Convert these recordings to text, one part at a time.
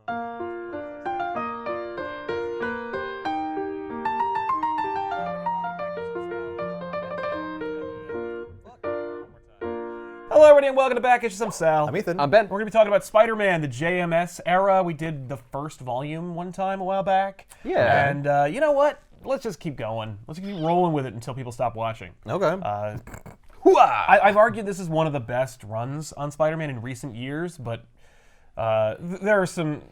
Hello, everybody, and welcome to Back Issues. I'm Sal. I'm Ethan. I'm Ben. We're going to be talking about Spider-Man, the JMS era. We did the first volume one time a while back. Yeah. And you know what? Let's just keep going. Let's keep rolling with it until people stop watching. Okay. I've argued this is one of the best runs on Spider-Man in recent years, but there are some,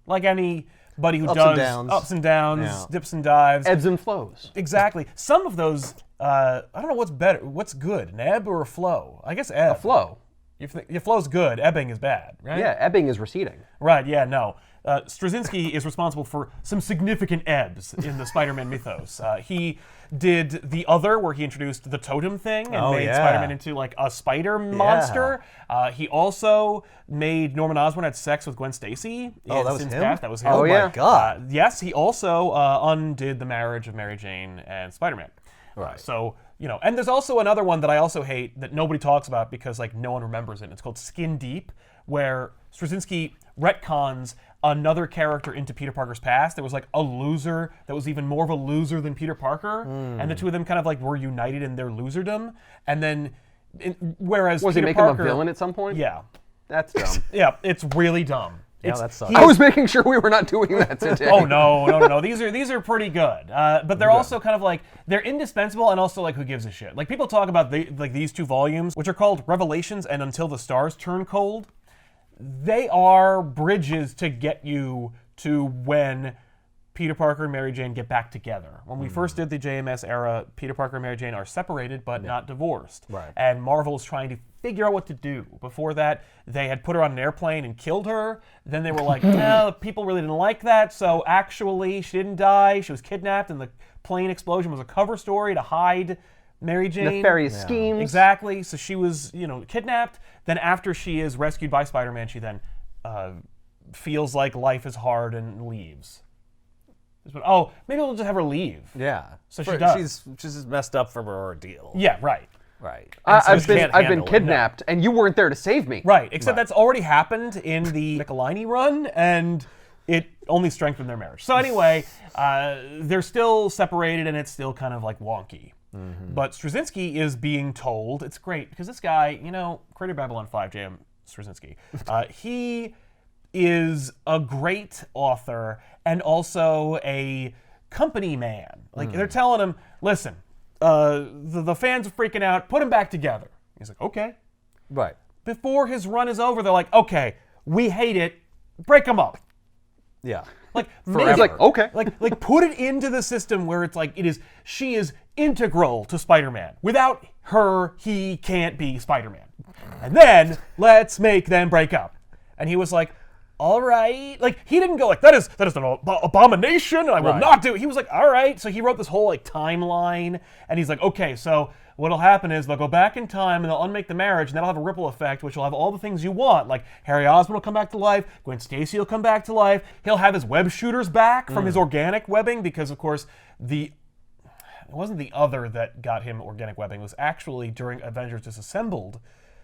like anybody who does ups and downs, dips and dives. Ebbs and flows. Exactly. Some of those, I don't know what's better. What's good, an ebb or a flow? I guess ebb. A flow. Your flow's good, ebbing is bad, right? Yeah, ebbing is receding. Right, yeah, no. Straczynski is responsible for some significant ebbs in the Spider-Man mythos. He did The Other, where he introduced the totem thing and made Spider-Man into like a spider monster. He also made Norman Osborn had sex with Gwen Stacy. Oh, that was him? That was him. Oh, yeah. My God. Yes, he also undid the marriage of Mary Jane and Spider-Man. Right. So, and there's also another one that I also hate that nobody talks about because like no one remembers it. It's called Skin Deep, where Straczynski retcons another character into Peter Parker's past. There was like a loser that was even more of a loser than Peter Parker, and the two of them kind of like were united in their loserdom. And then, whereas Was Peter he making Parker, him a villain at some point? Yeah, That's dumb. yeah, it's really dumb. Yeah, that sucks. I was making sure we were not doing that today. Oh no! These are pretty good, but they're also kind of like they're indispensable and also like who gives a shit. Like people talk about these two volumes, which are called Revelations and Until the Stars Turn Cold. They are bridges to get you to when Peter Parker and Mary Jane get back together. When we first did the JMS era, Peter Parker and Mary Jane are separated but not divorced. Right. And Marvel is trying to figure out what to do. Before that, they had put her on an airplane and killed her. Then they were like, well, people really didn't like that, so actually she didn't die. She was kidnapped, and the plane explosion was a cover story to hide Mary Jane. Nefarious schemes. Exactly. So she was, kidnapped. Then after she is rescued by Spider-Man, she then feels like life is hard and leaves. Oh, maybe we'll just have her leave. Yeah. So she does. She's just messed up from her ordeal. Yeah, right. Right. I've she been can't handle it. kidnapped, and you weren't there to save me. Right, except that's already happened in the Nicolini run, and it only strengthened their marriage. So anyway, they're still separated, and it's still kind of like wonky. Mm-hmm. But Straczynski is being told, it's great, because this guy, creator Babylon 5, J.M. Straczynski, he is a great author and also a company man. Like, they're telling him, listen, the fans are freaking out, put them back together. He's like, okay. Right. Before his run is over, they're like, okay, we hate it, break them up. Yeah. Like, It's like, okay. like put it into the system where it's like she is integral to Spider-Man. Without her, he can't be Spider-Man. And then let's make them break up. And he was like, all right. Like, he didn't go like, that is an abomination, and I will not do it. He was like, all right. So he wrote this whole like timeline, and he's like, okay, so what'll happen is they'll go back in time and they'll unmake the marriage, and that'll have a ripple effect, which will have all the things you want. Like Harry Osborn will come back to life, Gwen Stacy will come back to life, he'll have his web shooters back from his organic webbing, because of course it wasn't The Other that got him organic webbing, it was actually during Avengers Disassembled,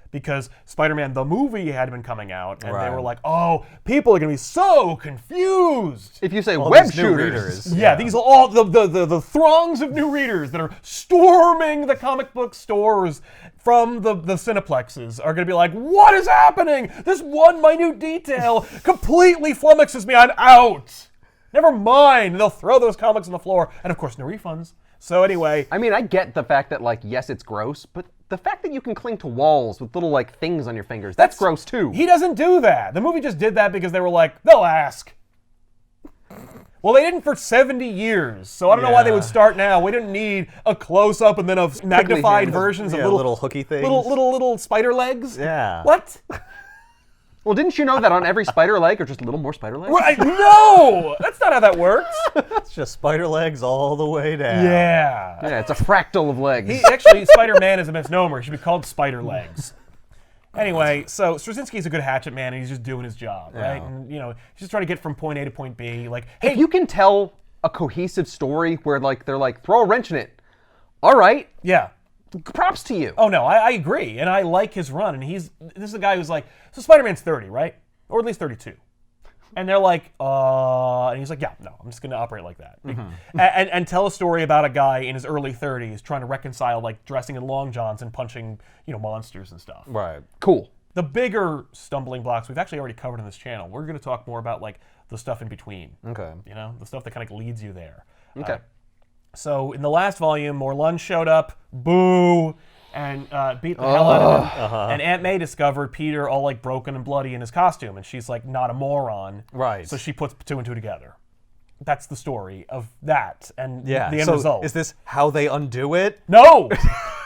because Spider-Man the movie had been coming out, and they were like, oh, people are going to be so confused. If you say All web these new shooters. readers. Yeah, these are all the throngs of new readers that are storming the comic book stores from the Cineplexes are going to be like, what is happening? This one minute detail completely flummoxes me. I'm out. Never mind. They'll throw those comics on the floor. And of course, no refunds. So anyway. I mean, I get the fact that, like, yes, it's gross, but the fact that you can cling to walls with little, like, things on your fingers, that's gross, too. He doesn't do that. The movie just did that because they were like, they'll ask. Well, they didn't for 70 years, so I don't know why they would start now. We didn't need a close-up and then of magnified versions of little hooky things. Little spider legs. Yeah. What? Well, didn't you know that on every spider leg are just a little more spider legs? Right, no! That's not how that works. It's just spider legs all the way down. Yeah. Yeah, it's a fractal of legs. Actually, Spider-Man is a misnomer. He should be called Spider Legs. Anyway, so Straczynski's a good hatchet man, and he's just doing his job, right? And, he's just trying to get from point A to point B. Like, hey, if you can tell a cohesive story where, like, they're like, throw a wrench in it, all right. Yeah. Props to you. Oh, no, I agree, and I like his run, and this is a guy who's like, so Spider-Man's 30, right? Or at least 32. And they're like, and he's like, yeah, no, I'm just going to operate like that. And tell a story about a guy in his early 30s trying to reconcile like dressing in long johns and punching, monsters and stuff. Right. Cool. The bigger stumbling blocks we've actually already covered in this channel. We're going to talk more about like the stuff in between. Okay. The stuff that kind of leads you there. Okay. So in the last volume, Morlun showed up, boo, and beat the hell out of him. And Aunt May discovered Peter all like broken and bloody in his costume, and she's like not a moron. Right. So she puts two and two together. That's the story of that, and the end so result. is this how they undo it? No,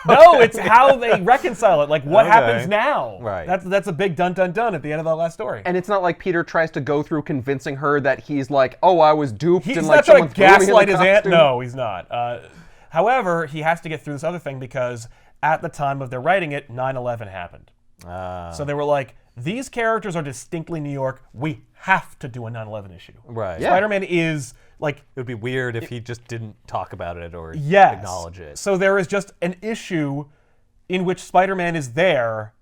no, it's how they reconcile it. Like what happens now? Right. That's a big dun dun dun at the end of that last story. And it's not like Peter tries to go through convincing her that he's like, oh, I was duped He's and not like trying to someone threw me in the gaslight his aunt. costume. No, he's not. However, he has to get through this other thing because at the time of their writing it, 9/11 happened. So they were like, these characters are distinctly New York. We have to do a 9/11 issue. Right. Yeah. Spider-Man is like, It would be weird if he just didn't talk about it or yes. acknowledge it. So there is just an issue in which Spider-Man is there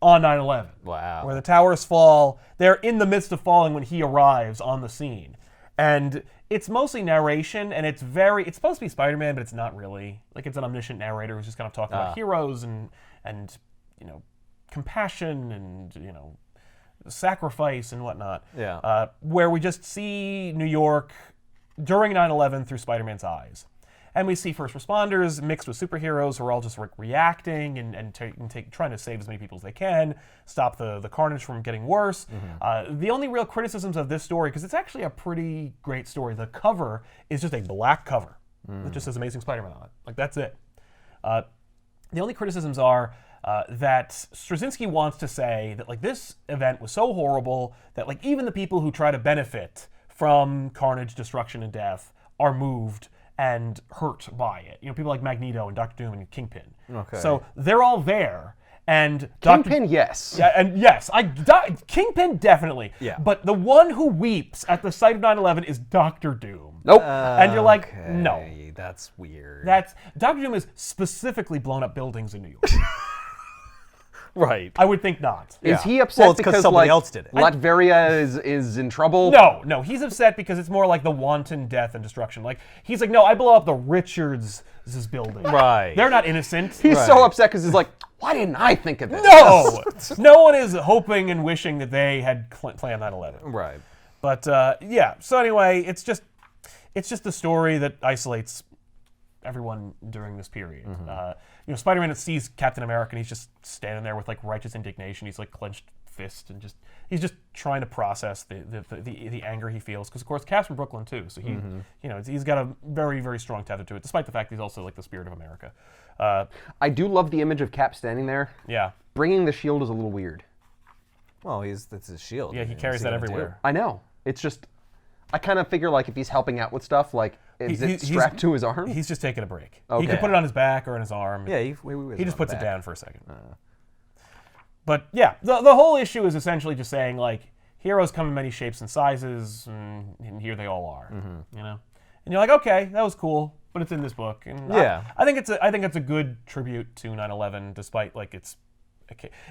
on 9/11. Wow. Where the towers fall. They're in the midst of falling when he arrives on the scene. And it's mostly narration, and it's supposed to be Spider-Man, but it's not really. Like, it's an omniscient narrator who's just kind of talking about heroes and compassion and, sacrifice and whatnot. Yeah. Where we just see New York during 9/11 through Spider-Man's eyes. And we see first responders mixed with superheroes who are all just reacting and trying to save as many people as they can, stop the carnage from getting worse. The only real criticisms of this story, because it's actually a pretty great story, the cover is just a black cover that just says Amazing Spider-Man on it. Like, that's it. The only criticisms are that Straczynski wants to say that like this event was so horrible that like even the people who try to benefit from carnage, destruction, and death are moved and hurt by it. People like Magneto and Dr. Doom and Kingpin. Okay. So they're all there. And Kingpin, yes. Yeah, and yes, Kingpin definitely. Yeah. But the one who weeps at the sight of 9/11 is Dr. Doom. Nope. And you're like, no. That's weird. Dr. Doom has specifically blown up buildings in New York. right. I would think not. Is he upset Well, it's 'cause because somebody like, else did it. Latveria is in trouble? No, he's upset because it's more like the wanton death and destruction. Like, he's like, no, I blow up the Richards' building. Right. They're not innocent. He's so upset because he's like, why didn't I think of this? No! No one is hoping and wishing that they had planned 9/11. Right. But, yeah. So anyway, it's just a story that isolates everyone during this period. Spider-Man sees Captain America and he's just standing there with like righteous indignation. He's like clenched fist and he's just trying to process the anger he feels, because of course Cap's from Brooklyn too, so he he's got a very, very strong tether to it, despite the fact he's also like the spirit of America. I do love the image of Cap standing there. Yeah. Bringing the shield is a little weird. Well, that's his shield. Yeah, he carries that everywhere. I know. It's just, I kind of figure like if he's helping out with stuff, like is it strapped to his arm? He's just taking a break. Okay. He can put it on his back or in his arm. Yeah, he just puts it down for a second. But yeah, the whole issue is essentially just saying like heroes come in many shapes and sizes, and here they all are. And you're like, okay, that was cool, but it's in this book, and yeah, I think it's a good tribute to 9/11, despite like it's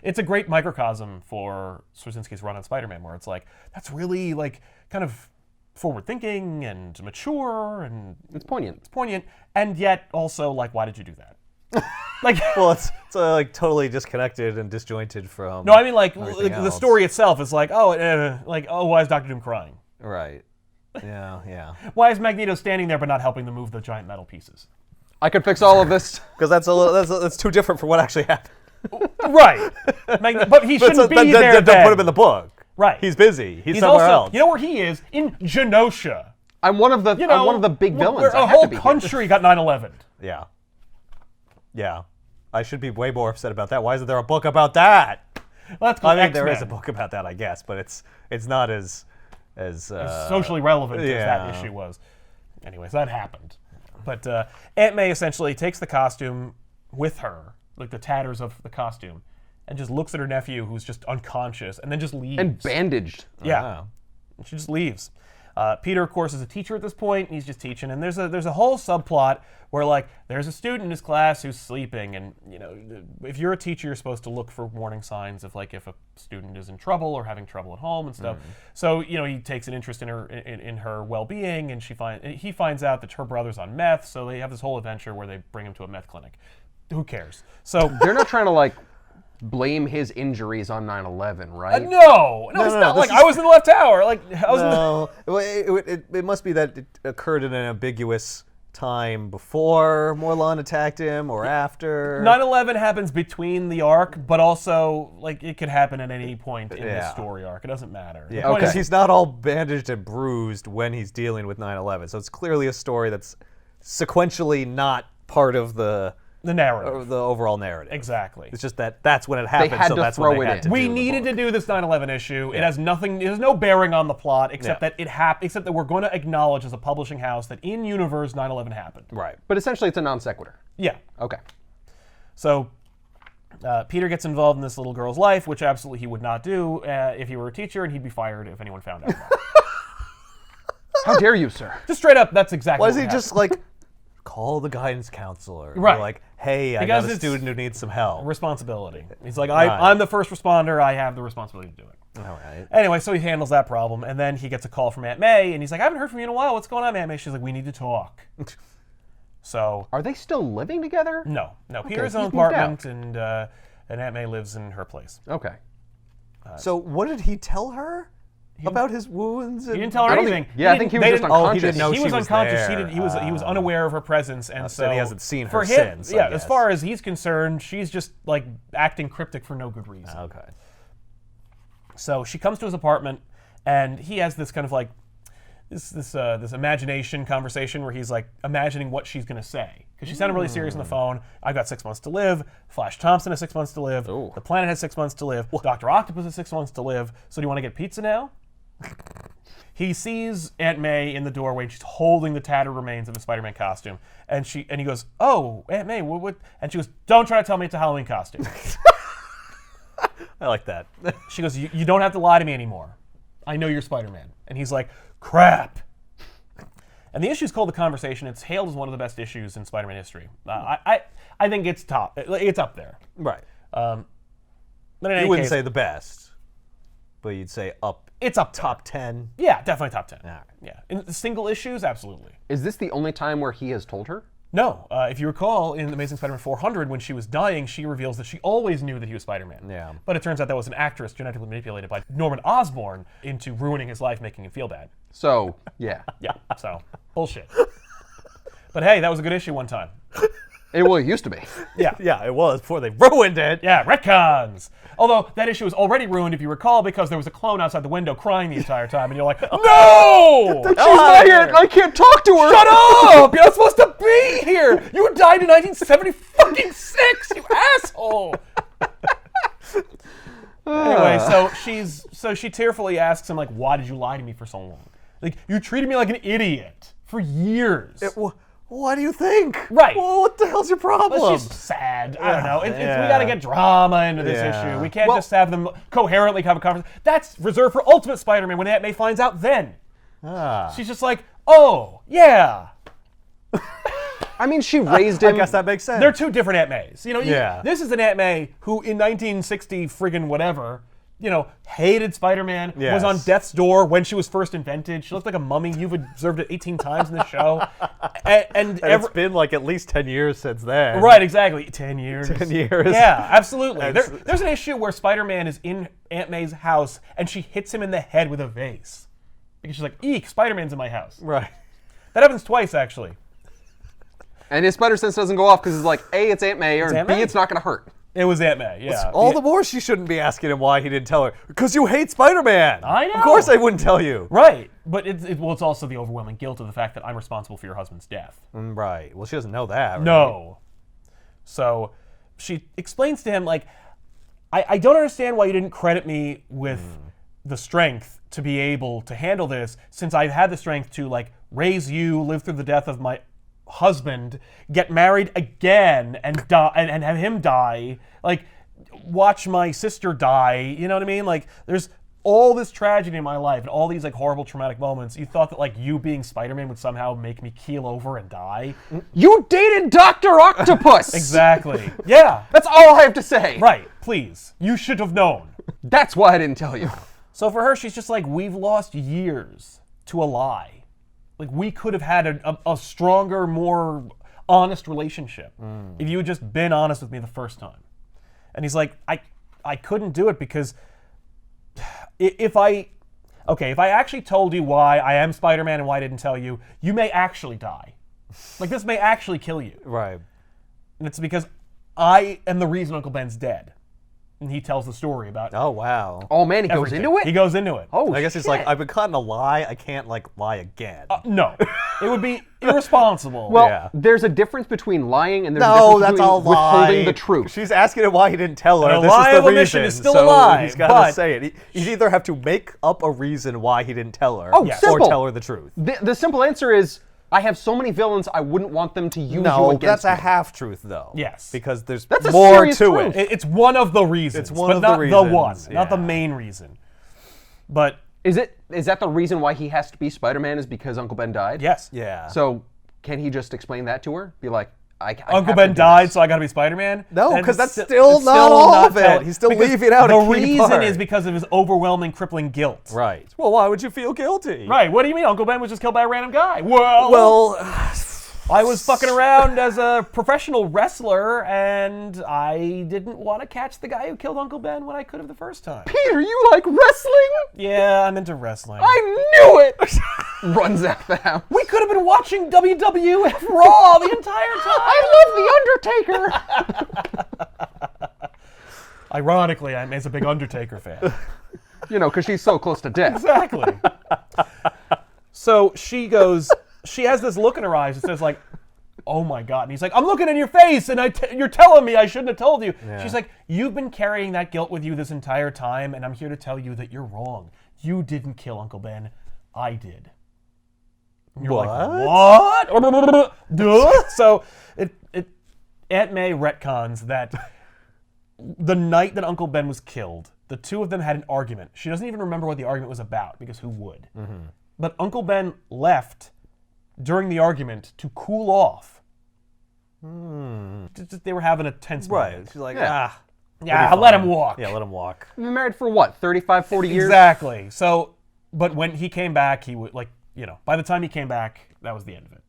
a great microcosm for Straczynski's run on Spider-Man, where it's like that's really like kind of forward-thinking and mature, and it's poignant. And yet also like, why did you do that? Like, well, it's like totally disconnected and disjointed from. No, I mean like everything the else. story itself is like, why is Dr. Doom crying? Right. Yeah. Why is Magneto standing there but not helping them move the giant metal pieces? I could fix all of this. Because that's too different from what actually happened. Right. But he shouldn't be there. Don't put him in the book. Right. He's busy. He's somewhere also, else. You know where he is? In Genosha. I'm one of the big villains. Where a whole country got 9/11. Yeah. I should be way more upset about that. Why isn't there a book about that? Well, that's called I mean, there X-Men. is a book about that, I guess, but it's not as socially relevant as that issue was. Anyways, that happened. But Aunt May essentially takes the costume with her, like the tatters of the costume, and just looks at her nephew, who's just unconscious, and then just leaves. And bandaged. Yeah. Wow. She just leaves. Peter, of course, is a teacher at this point. And he's just teaching, and there's a whole subplot where like there's a student in his class who's sleeping, and if you're a teacher, you're supposed to look for warning signs of like if a student is in trouble or having trouble at home and stuff. So he takes an interest in her well-being, and he finds out that her brother's on meth. So they have this whole adventure where they bring him to a meth clinic. Who cares? So They're not trying to like blame his injuries on 9/11, right? no, it's not like I was in the left tower. Like I was. No, it must be that it occurred in an ambiguous time before Morlun attacked him or after. 9/11 happens between the arc, but also like it could happen at any point in the story arc. It doesn't matter. Yeah, because he's not all bandaged and bruised when he's dealing with 9/11. So it's clearly a story that's sequentially not part of the narrative, the overall narrative. Exactly. It's just that's when it happened. had so to that's throw when they it had in. to. We do the needed book. to do this 9/11 issue. It has nothing. It has no bearing on the plot except that except that we're going to acknowledge as a publishing house that in universe 9/11 happened. Right. But essentially, it's a non sequitur. Yeah. Okay. So Peter gets involved in this little girl's life, which absolutely he would not do if he were a teacher, and he'd be fired if anyone found out about it. How dare you, sir? Just straight up, that's exactly. Why what does he happened. just like call the guidance counselor? Right. Be like, hey, I Because got a it's student who needs some help. responsibility? He's like, I'm the first responder. I have the responsibility to do it. All right. Anyway, so he handles that problem, and then he gets a call from Aunt May, and he's like, I haven't heard from you in a while. What's going on, Aunt May? She's like, we need to talk. So, Are they still living together? no. Peter has his own he's moved apartment, and Aunt May lives in her place. Okay. So what did he tell her about his wounds? He didn't tell her I don't anything. think- yeah, I think he was just Oh, he unconscious. didn't know He she was was unconscious. there. He was unaware of her presence, and so so he hasn't seen her for him, since, I Yeah, as guess. far as he's concerned, she's just like acting cryptic for no good reason. Okay. So she comes to his apartment, and he has this kind of like this imagination conversation where he's like imagining what she's gonna say because she sounded really serious on the phone. I've got 6 months to live. Flash Thompson has 6 months to live. Ooh. The planet has 6 months to live. Dr. Octopus has 6 months to live. So do you want to get pizza now? He sees Aunt May in the doorway, and she's holding the tattered remains of the Spider-Man costume, and he goes, "Oh, Aunt May, what?" And she goes, "Don't try to tell me it's a Halloween costume." I like that. She goes, you don't have to lie to me anymore. I know you're Spider-Man. And he's like, crap. And the issue is called The Conversation. It's hailed as one of the best issues in Spider-Man history. I think it's top. It's up there. Right. But in any You wouldn't case, say the best, but you'd say up it's up there. top 10. Yeah, definitely top 10. All right. Yeah. In single issues, absolutely. Is this the only time where he has told her? No, if you recall, in Amazing Spider-Man 400, when she was dying, she reveals that she always knew that he was Spider-Man. Yeah. But it turns out that was an actress genetically manipulated by Norman Osborn into ruining his life, making him feel bad. So, yeah. Yeah, so, bullshit. But hey, that was a good issue one time. It used to be. Yeah. Yeah, it was before they ruined it. Yeah, retcons. Although, that issue was already ruined, if you recall, because there was a clone outside the window crying the entire time, and you're like, no! She's not here and I can't talk to her! Shut up! You're not supposed to be here! You died in 1976, you asshole! Anyway, so she tearfully asks him, like, why did you lie to me for so long? Like, you treated me like an idiot for years. What do you think? Right. Well, what the hell's your problem? But she's sad. I don't know. We Yeah. got to get drama into this Yeah. issue. We can't just have them coherently have a conversation. That's reserved for Ultimate Spider-Man when Aunt May finds out then. She's just like, oh, yeah. I mean, she raised him. I guess that makes sense. They're two different Aunt Mays. Yeah. This is an Aunt May who in 1960 friggin' whatever, hated Spider-Man, was Yes. on death's door when she was first invented. She looked like a mummy. You've observed it 18 times in the show. And it's been like at least 10 years since then. Right, exactly. 10 years. 10 years. Yeah, absolutely. That's- There's an issue where Spider-Man is in Aunt May's house and she hits him in the head with a vase. Because she's like, eek, Spider-Man's in my house. Right. That happens twice, actually. And his spider sense doesn't go off because it's like, A, it's Aunt May, or Aunt B, May. it's not going to hurt. It was Aunt May, yeah. All the more she shouldn't be asking him why he didn't tell her. Because you hate Spider-Man. I know. Of course I wouldn't tell you. Right, but it's also the overwhelming guilt of the fact that I'm responsible for your husband's death. Right. Well, she doesn't know that. Right? No. So she explains to him, like, I don't understand why you didn't credit me with the strength to be able to handle this, since I've had the strength to, like, raise you, live through the death of my husband, get married again, and die, and have him die, like, watch my sister die, you know what I mean? Like, there's all this tragedy in my life and all these like horrible traumatic moments, you thought that like you being Spider-Man would somehow make me keel over and die? You dated Dr. Octopus! Exactly. Yeah. That's all I have to say. Right. Please. You should have known. That's why I didn't tell you. So for her, she's just like, we've lost years to a lie. Like, we could have had a stronger, more honest relationship if you had just been honest with me the first time. And he's like, I couldn't do it because if I actually told you why I am Spider-Man and why I didn't tell you, you may actually die. Like, this may actually kill you. Right. And it's because I am the reason Uncle Ben's dead. And he tells the story about Oh, wow. Oh man, he goes everything. into it? He goes into it. Oh, I guess it's like, I've been caught in a lie. I can't, like, lie again. No. It would be irresponsible. Well, Yeah. there's a difference between lying and there's a No, difference that's between all lie. withholding the truth. She's asking him why he didn't tell her. And a This lie is of the omission reason. is still a so lie, He's got but- to say it. You either have to make up a reason why he didn't tell her, Oh, or simple. tell her the truth. The simple answer is, I have so many villains, I wouldn't want them to use you No, against that's a me. half-truth, though. Yes. Because there's That's a more serious to truth. it. It's one of the reasons. It's one but of the not reasons, one, not the yeah. main reason. But Is that the reason why he has to be Spider-Man is because Uncle Ben died? yes. Yeah. So can he just explain that to her? Be like, I Uncle have Ben to do died, this. so I gotta be Spider-Man? No, Then 'cause that's it's still it's not all not of it. tell- He's still because leaving out a the key reason part. is because of his overwhelming, crippling guilt. Right. Well, why would you feel guilty? Right, what do you mean? Uncle Ben was just killed by a random guy. Well, Well, I was fucking around as a professional wrestler, and I didn't want to catch the guy who killed Uncle Ben when I could have the first time. Peter, you like wrestling? Yeah, I'm into wrestling. I knew it! Runs out the house. We could have been watching WWF Raw the entire time. I love The Undertaker! Ironically, I'm a big Undertaker fan. You know, because she's so close to death. Exactly. So she goes, she has this look in her eyes that says like, oh my God. And he's like, I'm looking in your face and you're telling me I shouldn't have told you. Yeah. She's like, you've been carrying that guilt with you this entire time and I'm here to tell you that you're wrong. You didn't kill Uncle Ben. I did. And you're like, what? Duh? So Aunt May retcons that the night that Uncle Ben was killed, the two of them had an argument. She doesn't even remember what the argument was about because who would? Mm-hmm. But Uncle Ben left during the argument to cool off. They were having a tense right. moment. She's like, Yeah. Yeah, let him walk. Yeah, let him walk. We've been married for what, 35, 40 years? Exactly. So, but when he came back, he would like, by the time he came back, that was the end of it.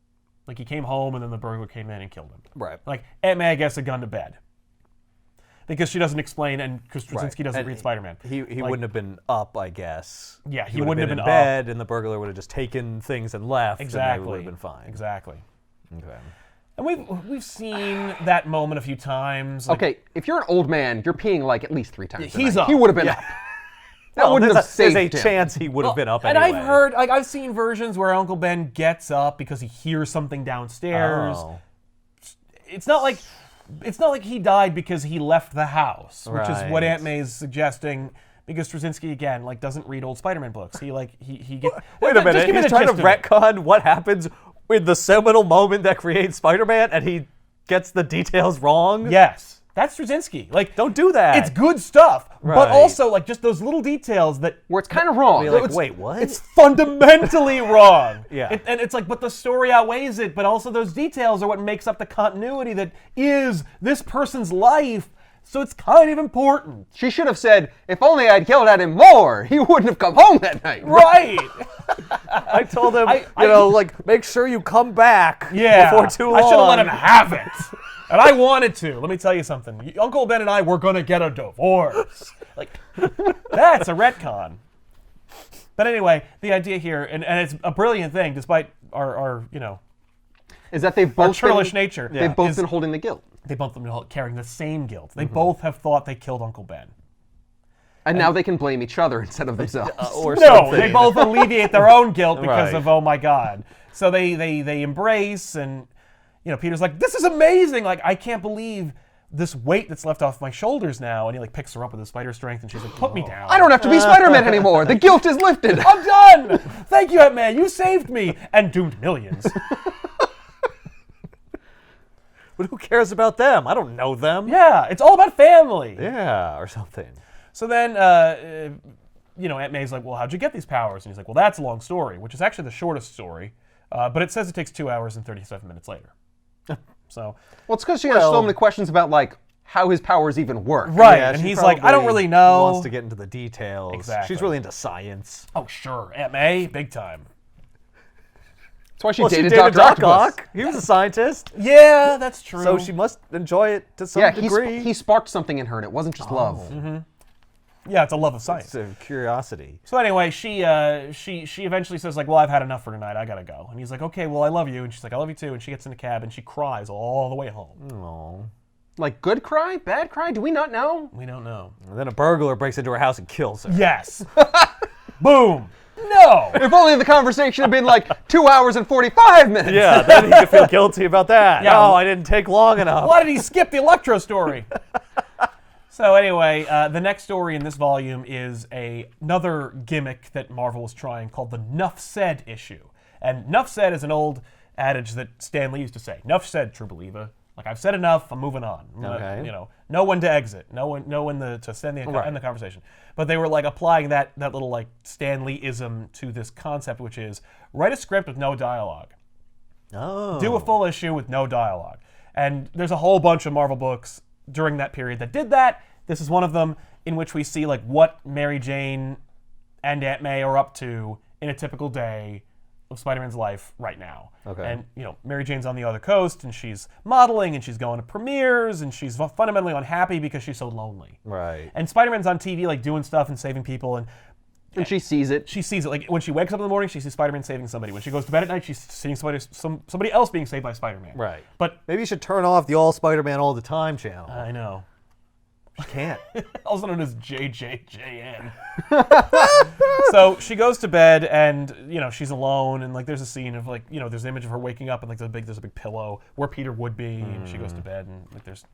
Like he came home and then the burglar came in and killed him. Right. Like Aunt May, I guess, had gone to bed. Because she doesn't explain and because Straczynski doesn't And read Spider-Man. He wouldn't have been up, I guess. Yeah, he would wouldn't have in been bed, and the burglar would have just taken things and left. Exactly. And they would have been fine. Exactly. Okay. And we've seen that moment a few times. Like, Okay, if you're an old man, you're peeing like at least 3 times a He's night. up. He would have been up. That wouldn't have saved there's a him. chance he would have been up and anyway. I've heard, like, I've seen versions where Uncle Ben gets up because he hears something downstairs. Oh. It's not like he died because he left the house, which is what Right. Aunt May is suggesting. Because Straczynski again, like, doesn't read old Spider-Man books. He gets. Wait a Just minute. give me He's the trying to gist of it. retcon what happens in the seminal moment that creates Spider-Man, and he gets the details wrong? Yes, that's Straczynski. Like, Don't do that. it's good stuff, but Right. also like just those little details that Where it's kind of wrong. Be like, it's- wait, what? It's fundamentally wrong. Yeah. And it's like, but the story outweighs it, but also those details are what makes up the continuity that is this person's life. So it's kind of important. She should have said, if only I'd yelled at him more, he wouldn't have come home that night. Right. I told him, I- like, make sure you come back Yeah. before too long. I should have let him have it. And I wanted to. Let me tell you something. Uncle Ben and I were going to get a divorce. Like, that's a retcon. But anyway, the idea here, and it's a brilliant thing, despite our Is that they've our both churlish been, nature. They've both is been holding the guilt. They both have been carrying the same guilt. They both have thought they killed Uncle Ben. And now they can blame each other instead of themselves. Or No, something. they both alleviate their own guilt because Right. of, oh my God. So they embrace, and Peter's like, this is amazing. Like, I can't believe this weight that's left off my shoulders now. And he like picks her up with his spider strength, and she's like, put me down. I don't have to be Spider-Man anymore. The guilt is lifted. I'm done. Thank you, Aunt May. You saved me and doomed millions. But who cares about them? I don't know them. Yeah, it's all about family. Yeah, or something. So then Aunt May's like, well, how'd you get these powers? And he's like, well, that's a long story, which is actually the shortest story. But it says it takes 2 hours and 37 minutes later. So, Well, it's because she has so many questions about, like, how his powers even work. right. Yeah, And she he's like, I don't probably really know. Wants to get into the details. Exactly. She's really into science. Oh, sure. Aunt May, big time. That's why she Well, dated she dated Dr. Doc Octopus. Ock. He was a scientist. Yeah, that's true. So she must enjoy it to some Yeah, degree. he sparked something in her, and it wasn't just love. Yeah, it's a love of science. It's a curiosity. So anyway, she eventually says, like, well, I've had enough for tonight. I gotta go. And he's like, okay, well, I love you. And she's like, I love you too. And she gets in the cab and she cries all the way home. Oh. Like, good cry? Bad cry? Do we not know? We don't know. And then a burglar breaks into her house and kills her. Yes. Boom. No. If only the conversation had been like 2 hours and 45 minutes. Yeah, then he could feel guilty about that. Yeah. No, I didn't take long enough. Why did he skip the Electro story? So anyway, the next story in this volume is another gimmick that Marvel was trying called the Nuff Said issue. And Nuff Said is an old adage that Stan Lee used to say. Nuff said, true believer. Like, I've said enough, I'm moving on. Okay. Know when to exit, know when to end the conversation. But they were like applying that little like Stan Lee-ism to this concept, which is write a script with no dialogue. Oh. Do a full issue with no dialogue. And there's a whole bunch of Marvel books during that period that did that. This is one of them in which we see like what Mary Jane and Aunt May are up to in a typical day of Spider-Man's life right now. Okay. And, Mary Jane's on the other coast, and she's modeling, and she's going to premieres, and she's fundamentally unhappy because she's so lonely. Right. And Spider-Man's on TV, like, doing stuff and saving people, and And she sees it. she sees it. Like, when she wakes up in the morning, she sees Spider-Man saving somebody. When she goes to bed at night, she's seeing somebody else being saved by Spider-Man. Right. But Maybe you should turn off the All Spider-Man All the Time channel. I know. You can't. Also known as JJJN. So she goes to bed, and she's alone, and like there's a scene of like there's an image of her waking up, and like there's a big pillow where Peter would be, and she goes to bed, and like there's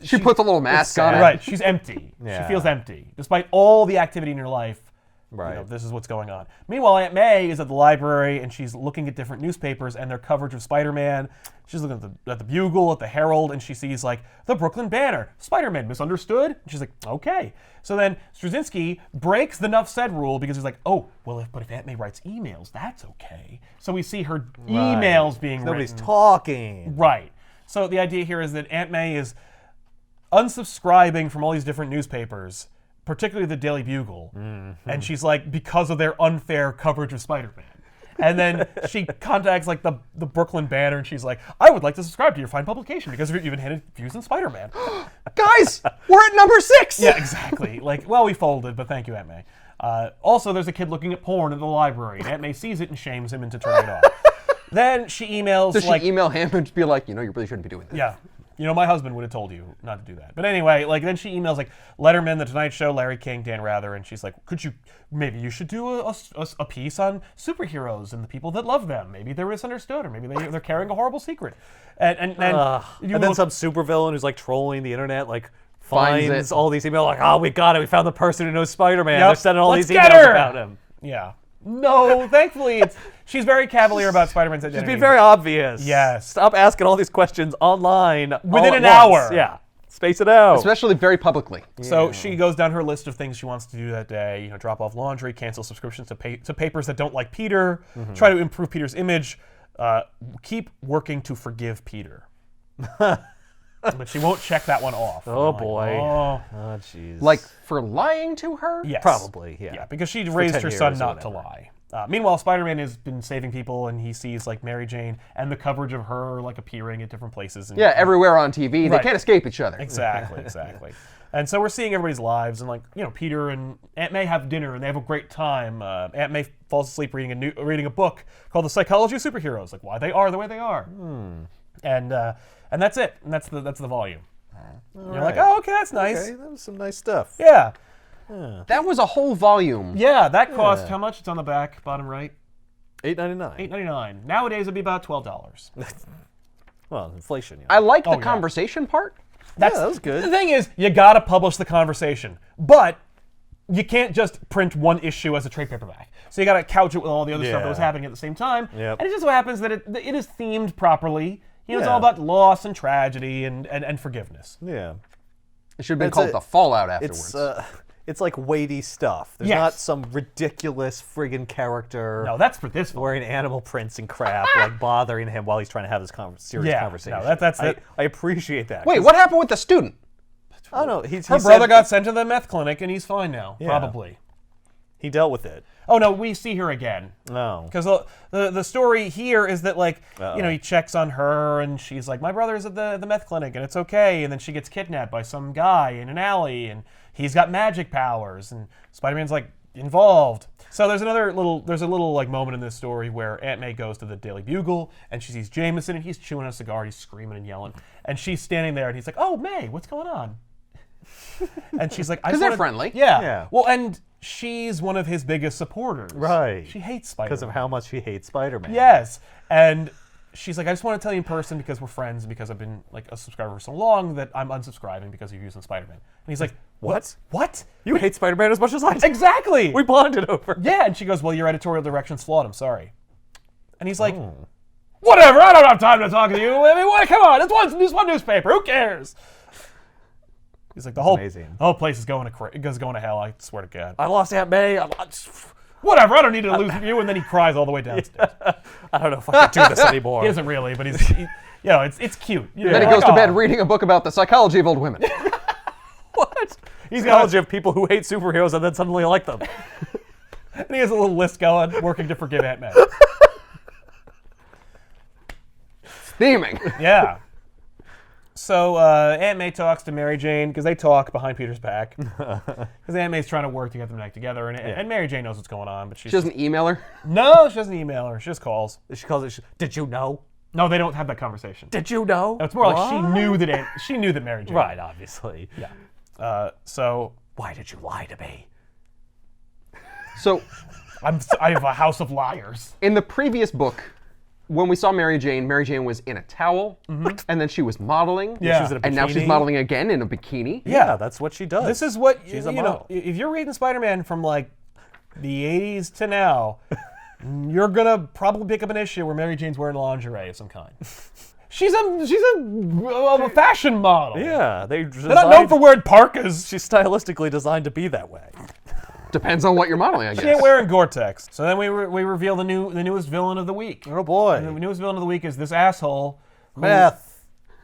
She puts a little mask on it. right. She's empty. Yeah. She feels empty despite all the activity in her life. Right. This is what's going on. Meanwhile, Aunt May is at the library, and she's looking at different newspapers and their coverage of Spider-Man. She's looking at the Bugle, at the Herald, and she sees, like, the Brooklyn Banner. Spider-Man misunderstood? And she's like, okay. So then Straczynski breaks the Nuff Said rule because he's like, oh, well, if Aunt May writes emails, that's okay. So we see her emails being Nobody's written. talking. Right. So the idea here is that Aunt May is unsubscribing from all these different newspapers, particularly the Daily Bugle, and she's like, because of their unfair coverage of Spider-Man. And then she contacts like the Brooklyn Banner, and she's like, I would like to subscribe to your fine publication because you've been handed views on Spider-Man. Guys, we're at number 6. Yeah, exactly. Like, well, we folded, but thank you, Aunt May. Also, there's a kid looking at porn in the library, and Aunt May sees it and shames him into turning it off. Then she emails Does like, she email him and just be like, you really shouldn't be doing this? yeah. My husband would have told you not to do that. But anyway, like then she emails like Letterman, The Tonight Show, Larry King, Dan Rather, and she's like, maybe you should do a piece on superheroes and the people that love them. Maybe they're misunderstood, or maybe they're carrying a horrible secret. And then some supervillain who's like trolling the internet, like Finds finds it. all these emails, like, oh, we got it. We found the person who knows Spider-Man. Yep. They're sending all Let's these get emails her! about him. Yeah. No, thankfully she's very cavalier about Spider-Man's identity. Just be very obvious. Yes. Stop asking all these questions online Within all an at once. hour. Yeah. Space it out. Especially very publicly. So she goes down her list of things she wants to do that day. Drop off laundry, cancel subscriptions to papers that don't like Peter, try to improve Peter's image, keep working to forgive Peter. But she won't check that one off. Oh, I'm like, boy. oh. Oh, jeez. Like, for lying to her? Yes. Probably, yeah. Yeah, because she raised 10 her son years or not to whatever. lie. Meanwhile, Spider-Man has been saving people, and he sees like Mary Jane and the coverage of her like appearing at different places. And, Yeah, everywhere on TV. They Right. can't escape each other. Exactly. And so we're seeing everybody's lives, and like Peter and Aunt May have dinner, and they have a great time. Aunt May falls asleep reading a book called The Psychology of Superheroes, like why they are the way they are. And that's it. And that's the volume. And you're like, right. oh, okay, that's nice. Okay, that was some nice stuff. Yeah. That was a whole volume. Yeah, that cost how much? It's on the back, bottom right. $8.99. $8.99. Nowadays it'd be about $12. Well, inflation. I like the yeah. conversation part. That was good. The thing is, you gotta publish the conversation, but you can't just print one issue as a trade paperback. So you gotta couch it with all the other stuff that was Yeah. happening at the same time. Yep. And it just so happens that it is themed properly. It's Yeah. all about loss and tragedy and forgiveness. Yeah. It should have been It's called a- The Fallout afterwards. it's like weighty stuff. There's Yes. not some ridiculous friggin' character No, that's for this one. wearing animal prints and crap, like bothering him while he's trying to have this serious Yeah, conversation. no, that's it. I appreciate that. Wait, what happened with the student? I don't know. Her brother got sent to the meth clinic, and he's fine now, Yeah. probably. He dealt with it. Oh, no, we see her again. No. Because the story here is that, like, he checks on her, and she's like, my brother's at the meth clinic, and it's okay. And then she gets kidnapped by some guy in an alley, and he's got magic powers, and Spider-Man's, like, involved. So there's a little like moment in this story where Aunt May goes to the Daily Bugle, and she sees Jameson, and he's chewing a cigar, he's screaming and yelling. And she's standing there, and he's like, oh, May, what's going on? And she's like, Because they're friendly. Yeah. Well, and she's one of his biggest supporters. Right. She hates Spider-Man. Because of how much he hates Spider-Man. Yes. And she's like, I just want to tell you in person because we're friends, because I've been like a subscriber for so long that I'm unsubscribing because you're using Spider-Man. And he's like, What? What? You hate Spider-Man as much as I do. Exactly. We bonded over. Yeah. And she goes, well, your editorial direction's flawed. I'm sorry. And he's like, whatever. I don't have time to talk to you. I mean, what? Come on. It's one newspaper. Who cares? He's like, the whole place is going to hell. I swear to God. I lost Aunt May. Whatever. I don't need to lose you. And then he cries all the way downstairs. I don't know if I can do this anymore. He doesn't really, but it's cute. Then he goes to bed reading a book about the psychology of old women. What? He's Psychology of people who hate superheroes and then suddenly like them. And he has a little list going, working to forgive Aunt May. Theming. Yeah. So Aunt May talks to Mary Jane, because they talk behind Peter's back. Because Aunt May's trying to work to get them back together, and Mary Jane knows what's going on, but She doesn't email her? No, she doesn't email her. She just calls. She calls it, did you know? No, they don't have that conversation. Did you know? No, it's more like she knew that Mary Jane. Right, obviously. Yeah. So Why did you lie to me? So, I have a house of liars. in the previous book, when we saw Mary Jane was in a towel, and then she was modeling. Yeah. She was in a and now she's bikini. modeling again in a bikini. Yeah, that's what she does. This is what She's a you know. model. If you're reading Spider-Man from like the 80s to now, you're gonna probably pick up an issue where Mary Jane's wearing lingerie of some kind. She's a fashion model. Yeah, They're not known for wearing parkas. She's stylistically designed to be that way. Depends on what you're modeling, I guess. She ain't wearing Gore-Tex. So then we reveal the newest villain of the week. Oh boy. And the newest villain of the week is this asshole. Meth.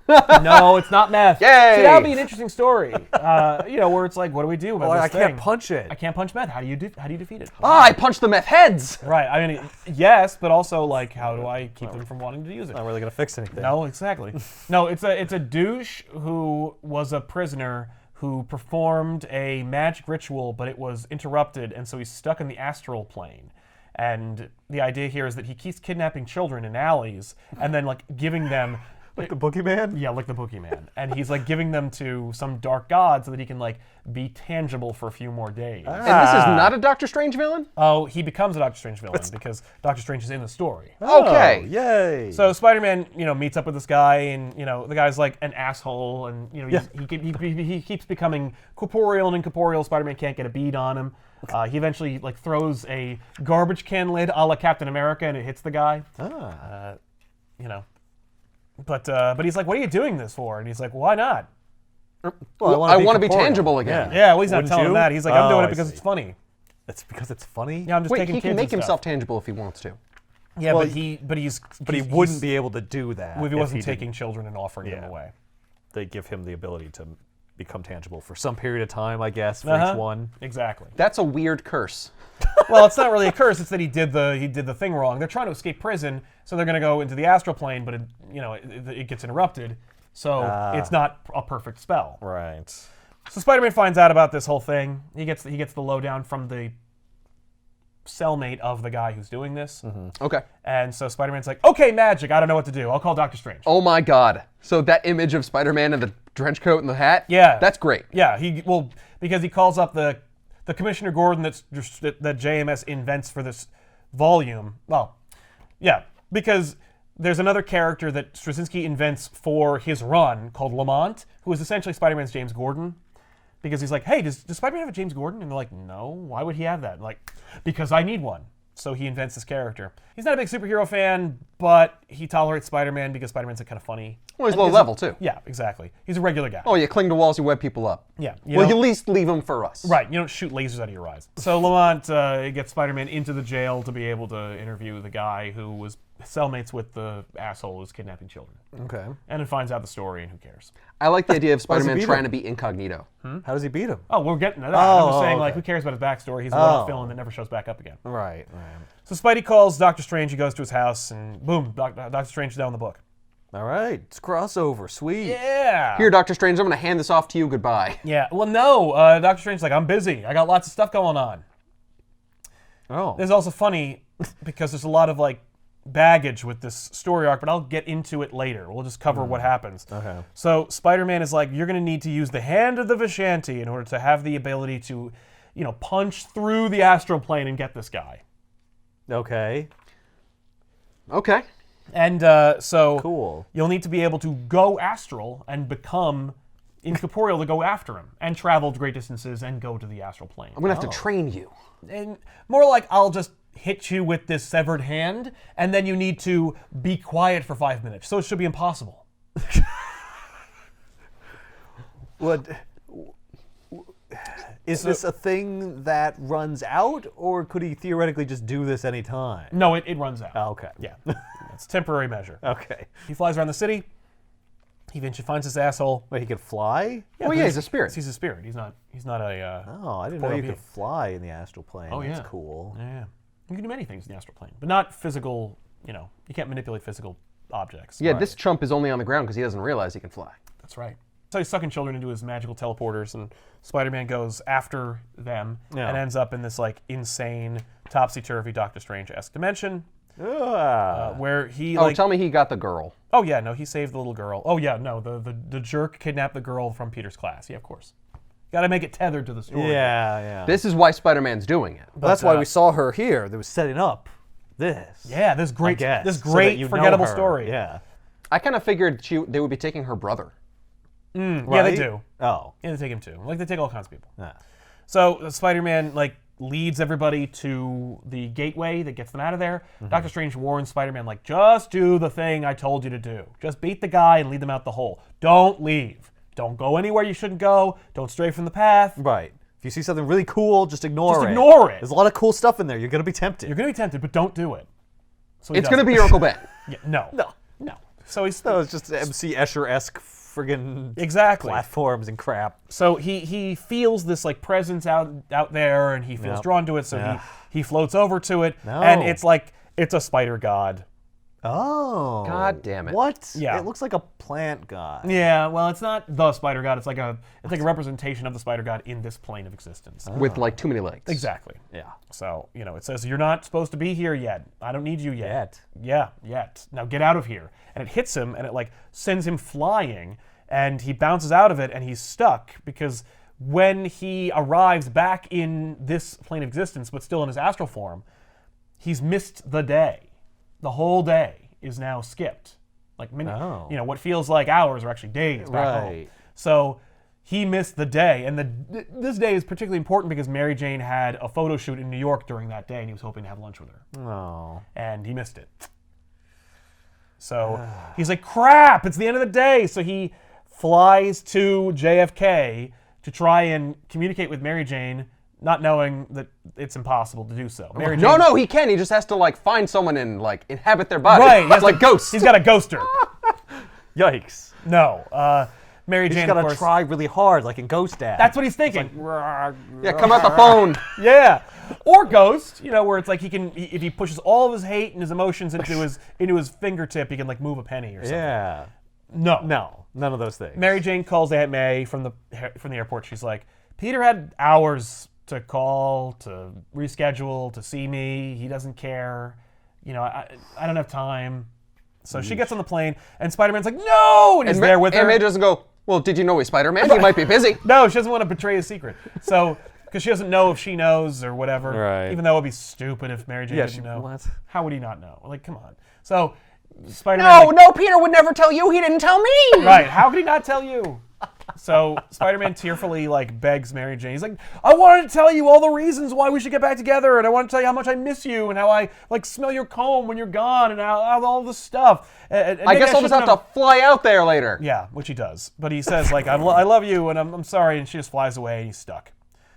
No, it's not meth. Yay! See, that would be an interesting story. Where it's like, what do we do about Well, this I can't thing? punch it. I can't punch meth. How do you defeat it? I punched the meth heads! Right. I mean, yes, but also like, how do I keep them from wanting to use it? Not really gonna fix anything. No, exactly. No, it's a douche who was a prisoner who performed a magic ritual, but it was interrupted, and so he's stuck in the astral plane. And the idea here is that he keeps kidnapping children in alleys and then like giving them. Like the boogeyman? Yeah, like the boogeyman. And he's like giving them to some dark god so that he can like be tangible for a few more days. And this is not a Doctor Strange villain? Oh, he becomes a Doctor Strange villain because Doctor Strange is in the story. Okay. Oh, yay. So Spider-Man, meets up with this guy, and the guy's like an asshole, and he keeps becoming corporeal and incorporeal. Spider-Man can't get a bead on him. He eventually like throws a garbage can lid a la Captain America, and it hits the guy. But he's like, what are you doing this for? And he's like, why not? Well, I want to be corporeal. tangible again. Yeah, well, he's not Wouldn't telling you? him that. He's like, I'm doing Oh, it I because see. it's funny. It's because it's funny? Yeah, I'm just Wait, taking he kids can make and stuff. himself tangible if he wants to. Yeah, Well, but he But wouldn't be able to do that if he wasn't didn't. taking children and offering them away. They give him the ability to become tangible for some period of time, I guess, for Uh-huh. each one. Exactly. That's a weird curse. Well, it's not really a curse. It's that he did the thing wrong. They're trying to escape prison, so they're going to go into the astral plane, but it gets interrupted, so it's not a perfect spell. Right. So Spider-Man finds out about this whole thing. He gets the lowdown from the cellmate of the guy who's doing this. Okay. And so Spider-Man's like, okay, magic. I don't know what to do. I'll call Doctor Strange. Oh my god. So that image of Spider-Man in the trench coat and the hat? Yeah. That's great. Yeah, because he calls up the Commissioner Gordon that JMS invents for this volume. Well, yeah, because there's another character that Straczynski invents for his run called Lamont, who is essentially Spider-Man's James Gordon. Because he's like, hey, does Spider-Man have a James Gordon? And they're like, no, why would he have that? And like, because I need one. So he invents this character. He's not a big superhero fan, but he tolerates Spider-Man because Spider-Man's kind of funny. Well, he's low level, too. Yeah, exactly. He's a regular guy. Oh, you cling to walls, you web people up. Yeah. You at least leave them for us. Right, you don't shoot lasers out of your eyes. So Lamont gets Spider-Man into the jail to be able to interview the guy who was cellmates with the asshole who's kidnapping children. Okay. And it finds out the story, and who cares? I like the idea of Spider-Man beat trying him? to be incognito. How does he beat him? Oh, we're getting to that. I'm just saying, okay. like, who cares about his backstory? He's a one-off villain that never shows back up again. Right. So Spidey calls Doctor Strange. He goes to his house, and boom, Doctor Strange is down in the book. All right. It's crossover. Sweet. Yeah. Here, Dr. Strange, I'm going to hand this off to you. Goodbye. Yeah. Well, no. Doctor Strange's like, I'm busy. I got lots of stuff going on. Oh. This is also funny because there's a lot of like baggage with this story arc, but I'll get into it later. We'll just cover what happens. Okay. So Spider-Man is like, you're going to need to use the hand of the Vishanti in order to have the ability to, punch through the astral plane and get this guy. Okay. Okay. And so Cool. you'll need to be able to go astral and become incorporeal to go after him and travel to great distances and go to the astral plane. I'm going to have to train you. And more like I'll just hit you with this severed hand, and then you need to be quiet for 5 minutes. So it should be impossible. What? Is this a thing that runs out, or could he theoretically just do this anytime? No, it runs out. Oh, okay. Yeah. It's a temporary measure. Okay. He flies around the city. He eventually finds this asshole. Wait, he could fly? Well, yeah, he's a spirit. He's a spirit. He's not a... Oh, I didn't know you could fly in the astral plane. Oh, That's yeah. cool. Yeah. You can do many things in the astral plane, but not physical, you can't manipulate physical objects. Yeah, this chump is only on the ground because he doesn't realize he can fly. That's right. So he's sucking children into his magical teleporters, and Spider-Man goes after them and ends up in this like insane, topsy-turvy Doctor Strange-esque dimension where he Tell me he got the girl. Oh yeah, no, he saved the little girl. Oh yeah, no, the jerk kidnapped the girl from Peter's class. Yeah, of course. Got to make it tethered to the story. Yeah. This is why Spider-Man's doing it. But that's why we saw her here. That was setting up this. Yeah, this great, I guess, this so great that you know forgettable her. story. Yeah. I kind of figured they would be taking her brother. Yeah, they Right? do. Oh. Yeah, they take him too. Like they take all kinds of people. Yeah. So Spider-Man leads everybody to the gateway that gets them out of there. Doctor Strange warns Spider-Man just do the thing I told you to do. Just beat the guy and lead them out the hole. Don't leave. Don't go anywhere you shouldn't go. Don't stray from the path. Right. If you see something really cool, just ignore it. Just ignore it. There's a lot of cool stuff in there. You're going to be tempted. You're going to be tempted, but don't do it. So he It's going to doesn't. be your Uncle Ben. Yeah, no. So he's No, it's just MC Escher-esque friggin' exactly. platforms and crap. So he feels this presence out there, and he feels drawn to it. So he floats over to it, and it's a spider god. Oh. God damn it. What? Yeah. It looks like a plant god. Yeah, well, it's not the spider god. It's like a representation of the spider god in this plane of existence. With too many legs. Exactly. Yeah. So it says you're not supposed to be here yet. I don't need you yet. Yeah, yet. Now get out of here. And it hits him, and it sends him flying, and he bounces out of it, and he's stuck because when he arrives back in this plane of existence, but still in his astral form, he's missed the day. The whole day is now skipped. What feels like hours are actually days back home. So he missed the day, and this day is particularly important because Mary Jane had a photo shoot in New York during that day, and he was hoping to have lunch with her. Oh. And he missed it. So he's like, crap, it's the end of the day. So he flies to JFK to try and communicate with Mary Jane, not knowing that it's impossible to do so. Mary Jane, No, he can. He just has to find someone and inhabit their body. Right, he has like ghosts. He's got a ghoster. Yikes. No, Mary He's Jane, got of to course. try really hard, like in Ghost Dad. That's what he's thinking. Yeah, come out the phone. Yeah, or Ghost, where it's he can, if he pushes all of his hate and his emotions into his fingertip, he can move a penny or something. Yeah. No, none of those things. Mary Jane calls Aunt May from the airport. She's like, Peter had hours to call, to reschedule, to see me. He doesn't care. I don't have time. So she gets on the plane, and Spider-Man's like, no! And he's there with her. Aunt May doesn't go, well, did you know he's Spider-Man? He might be busy. No, she doesn't want to betray his secret. So, because she doesn't know if she knows or whatever. Right. Even though it would be stupid if Mary Jane didn't know. What? How would he not know? Come on. So, Spider-Man... No, Peter would never tell you. He didn't tell me. Right, how could he not tell you? So Spider-Man tearfully like begs Mary Jane. He's like, I wanted to tell you all the reasons why we should get back together, and I want to tell you how much I miss you, and how I like smell your comb when you're gone, and how all this stuff. And I guess I'll just have to fly out there later. Yeah, which he does. But he says like, I love you, and I'm sorry, and she just flies away, and he's stuck.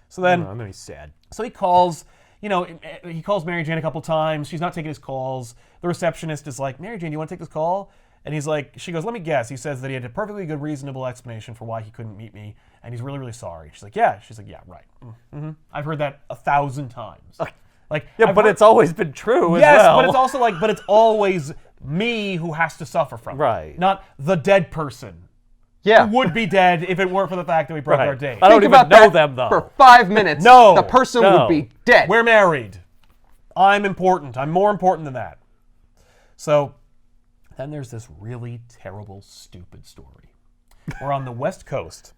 So then, I'm gonna be sad. So he calls. He calls Mary Jane a couple times. She's not taking his calls. The receptionist is like, Mary Jane, do you want to take this call? And he's like, she goes, let me guess. He says that he had a perfectly good, reasonable explanation for why he couldn't meet me, and he's really, really sorry. She's like, yeah. She's like, yeah, right. Mm-hmm. I've heard that 1,000 times. Like, Yeah, but it's always been true as yes, well. but it's also like, but it's always me who has to suffer from it. Right. Not the dead person. Yeah. Who would be dead if it weren't for the fact that we broke our date. I don't Think even about know that them, though. For 5 minutes, No. the person No. would be dead. We're married. I'm important. I'm more important than that. So then there's this really terrible, stupid story. We're on the West Coast.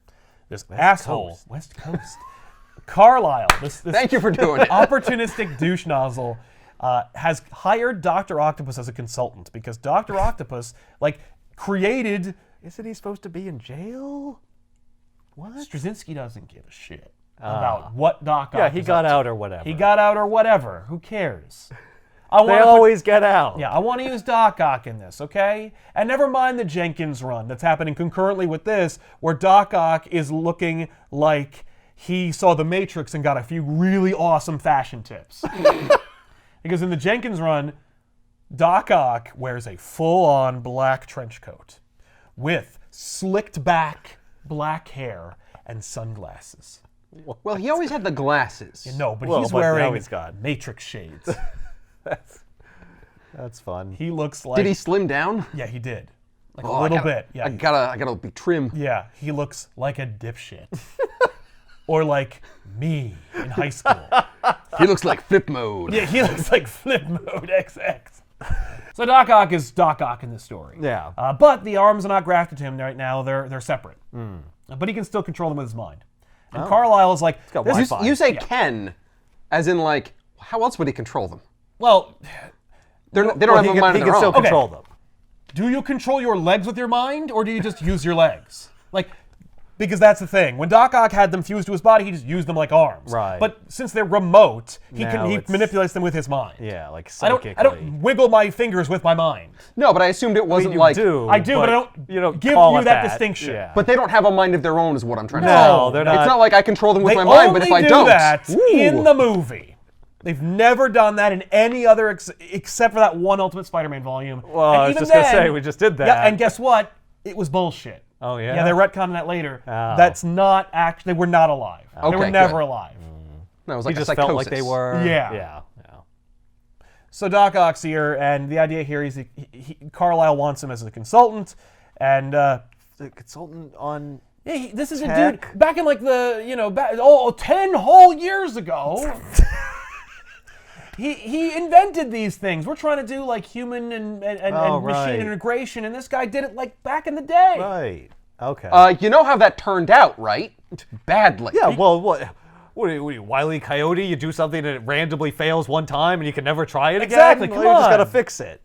This asshole, West Coast, Carlisle, this Thank you for doing it. opportunistic douche nozzle, has hired Dr. Octopus as a consultant because Dr. Octopus, like, created... Isn't he supposed to be in jail? What? Straczynski doesn't give a shit about what Doc Ock Yeah, he is got up to. out or whatever. He got out or whatever. Who cares? They always get out. Yeah, I want to use Doc Ock in this, okay? And never mind the Jenkins run that's happening concurrently with this, where Doc Ock is looking like he saw The Matrix and got a few really awesome fashion tips. Because in the Jenkins run, Doc Ock wears a full-on black trench coat with slicked back black hair and sunglasses. Well, he always had the glasses. No, but Well, he's but now wearing he's got- Matrix shades. That's fun. He looks like... Did he slim down? Yeah, he did. Like Oh, a little I gotta- bit. Yeah. I gotta be trim. Yeah, he looks like a dipshit. Or like me in high school. He looks like flip mode. Yeah, he looks like Flip Mode XX. So Doc Ock is Doc Ock in this story. Yeah. But the arms are not grafted to him right now. They're separate. But he can still control them with his mind. And Carlisle is like, got this is, Wi-Fi. You say Ken, as in like, how else would he control them? well, They don't Well, have he a can, mind he of can their still own. control them. do you control your legs with your mind, or do you just use your legs? Like, because that's the thing. When Doc Ock had them fused to his body, he just used them like arms. Right. But since they're remote, he Now it's- manipulates them with his mind. Yeah, like I psychically. don't wiggle my fingers with my mind. No, but I assumed it wasn't You like. do, I do, but I don't you don't give call you it that distinction. Yeah. But they don't have a mind of their own, is what I'm trying to No, say. they're not. It's not like I control them with They my mind, but only if I do don't, that Ooh. in the movie. They've never done that in any other except for that one Ultimate Spider-Man volume. Well, And I was even just gonna then- say, we just did that. Yeah, and guess what? It was bullshit. Oh, yeah? Yeah, they're retconning that later. Oh. That's not actually. They were not alive. They were Okay, never good. alive. no, it was he like a just psychosis. felt like they were. Yeah. Yeah. So Doc Ock's here, and the idea here is Carlisle wants him as a consultant, and The consultant on. yeah, this is a Tech. dude back in like the 10 whole years ago. He invented these things. We're trying to do like human and Oh, machine right. integration, and this guy did it like back in the day. Right. Okay. You know how that turned out, right? Badly. yeah. Well, what are you, Wile E. Coyote? You do something and it randomly fails one time, and you can never try it Exactly, again. come You just on. gotta fix it.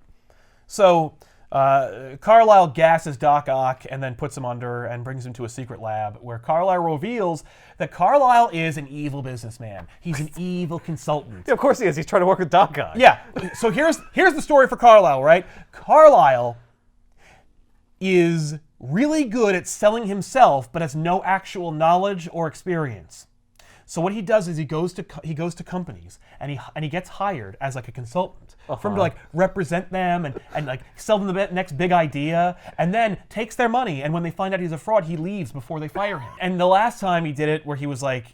So Carlisle gasses Doc Ock and then puts him under and brings him to a secret lab where Carlisle reveals that Carlisle is an evil businessman. He's an evil consultant. Yeah, of course he is. He's trying to work with Doc Ock. Yeah. So here's the story for Carlisle, right? Carlisle is really good at selling himself, but has no actual knowledge or experience. So what he does is he goes to companies and he gets hired as like a consultant for him to like represent them and like sell them the next big idea, and then takes their money, and when they find out he's a fraud, he leaves before they fire him. And the last time he did it, where he was like,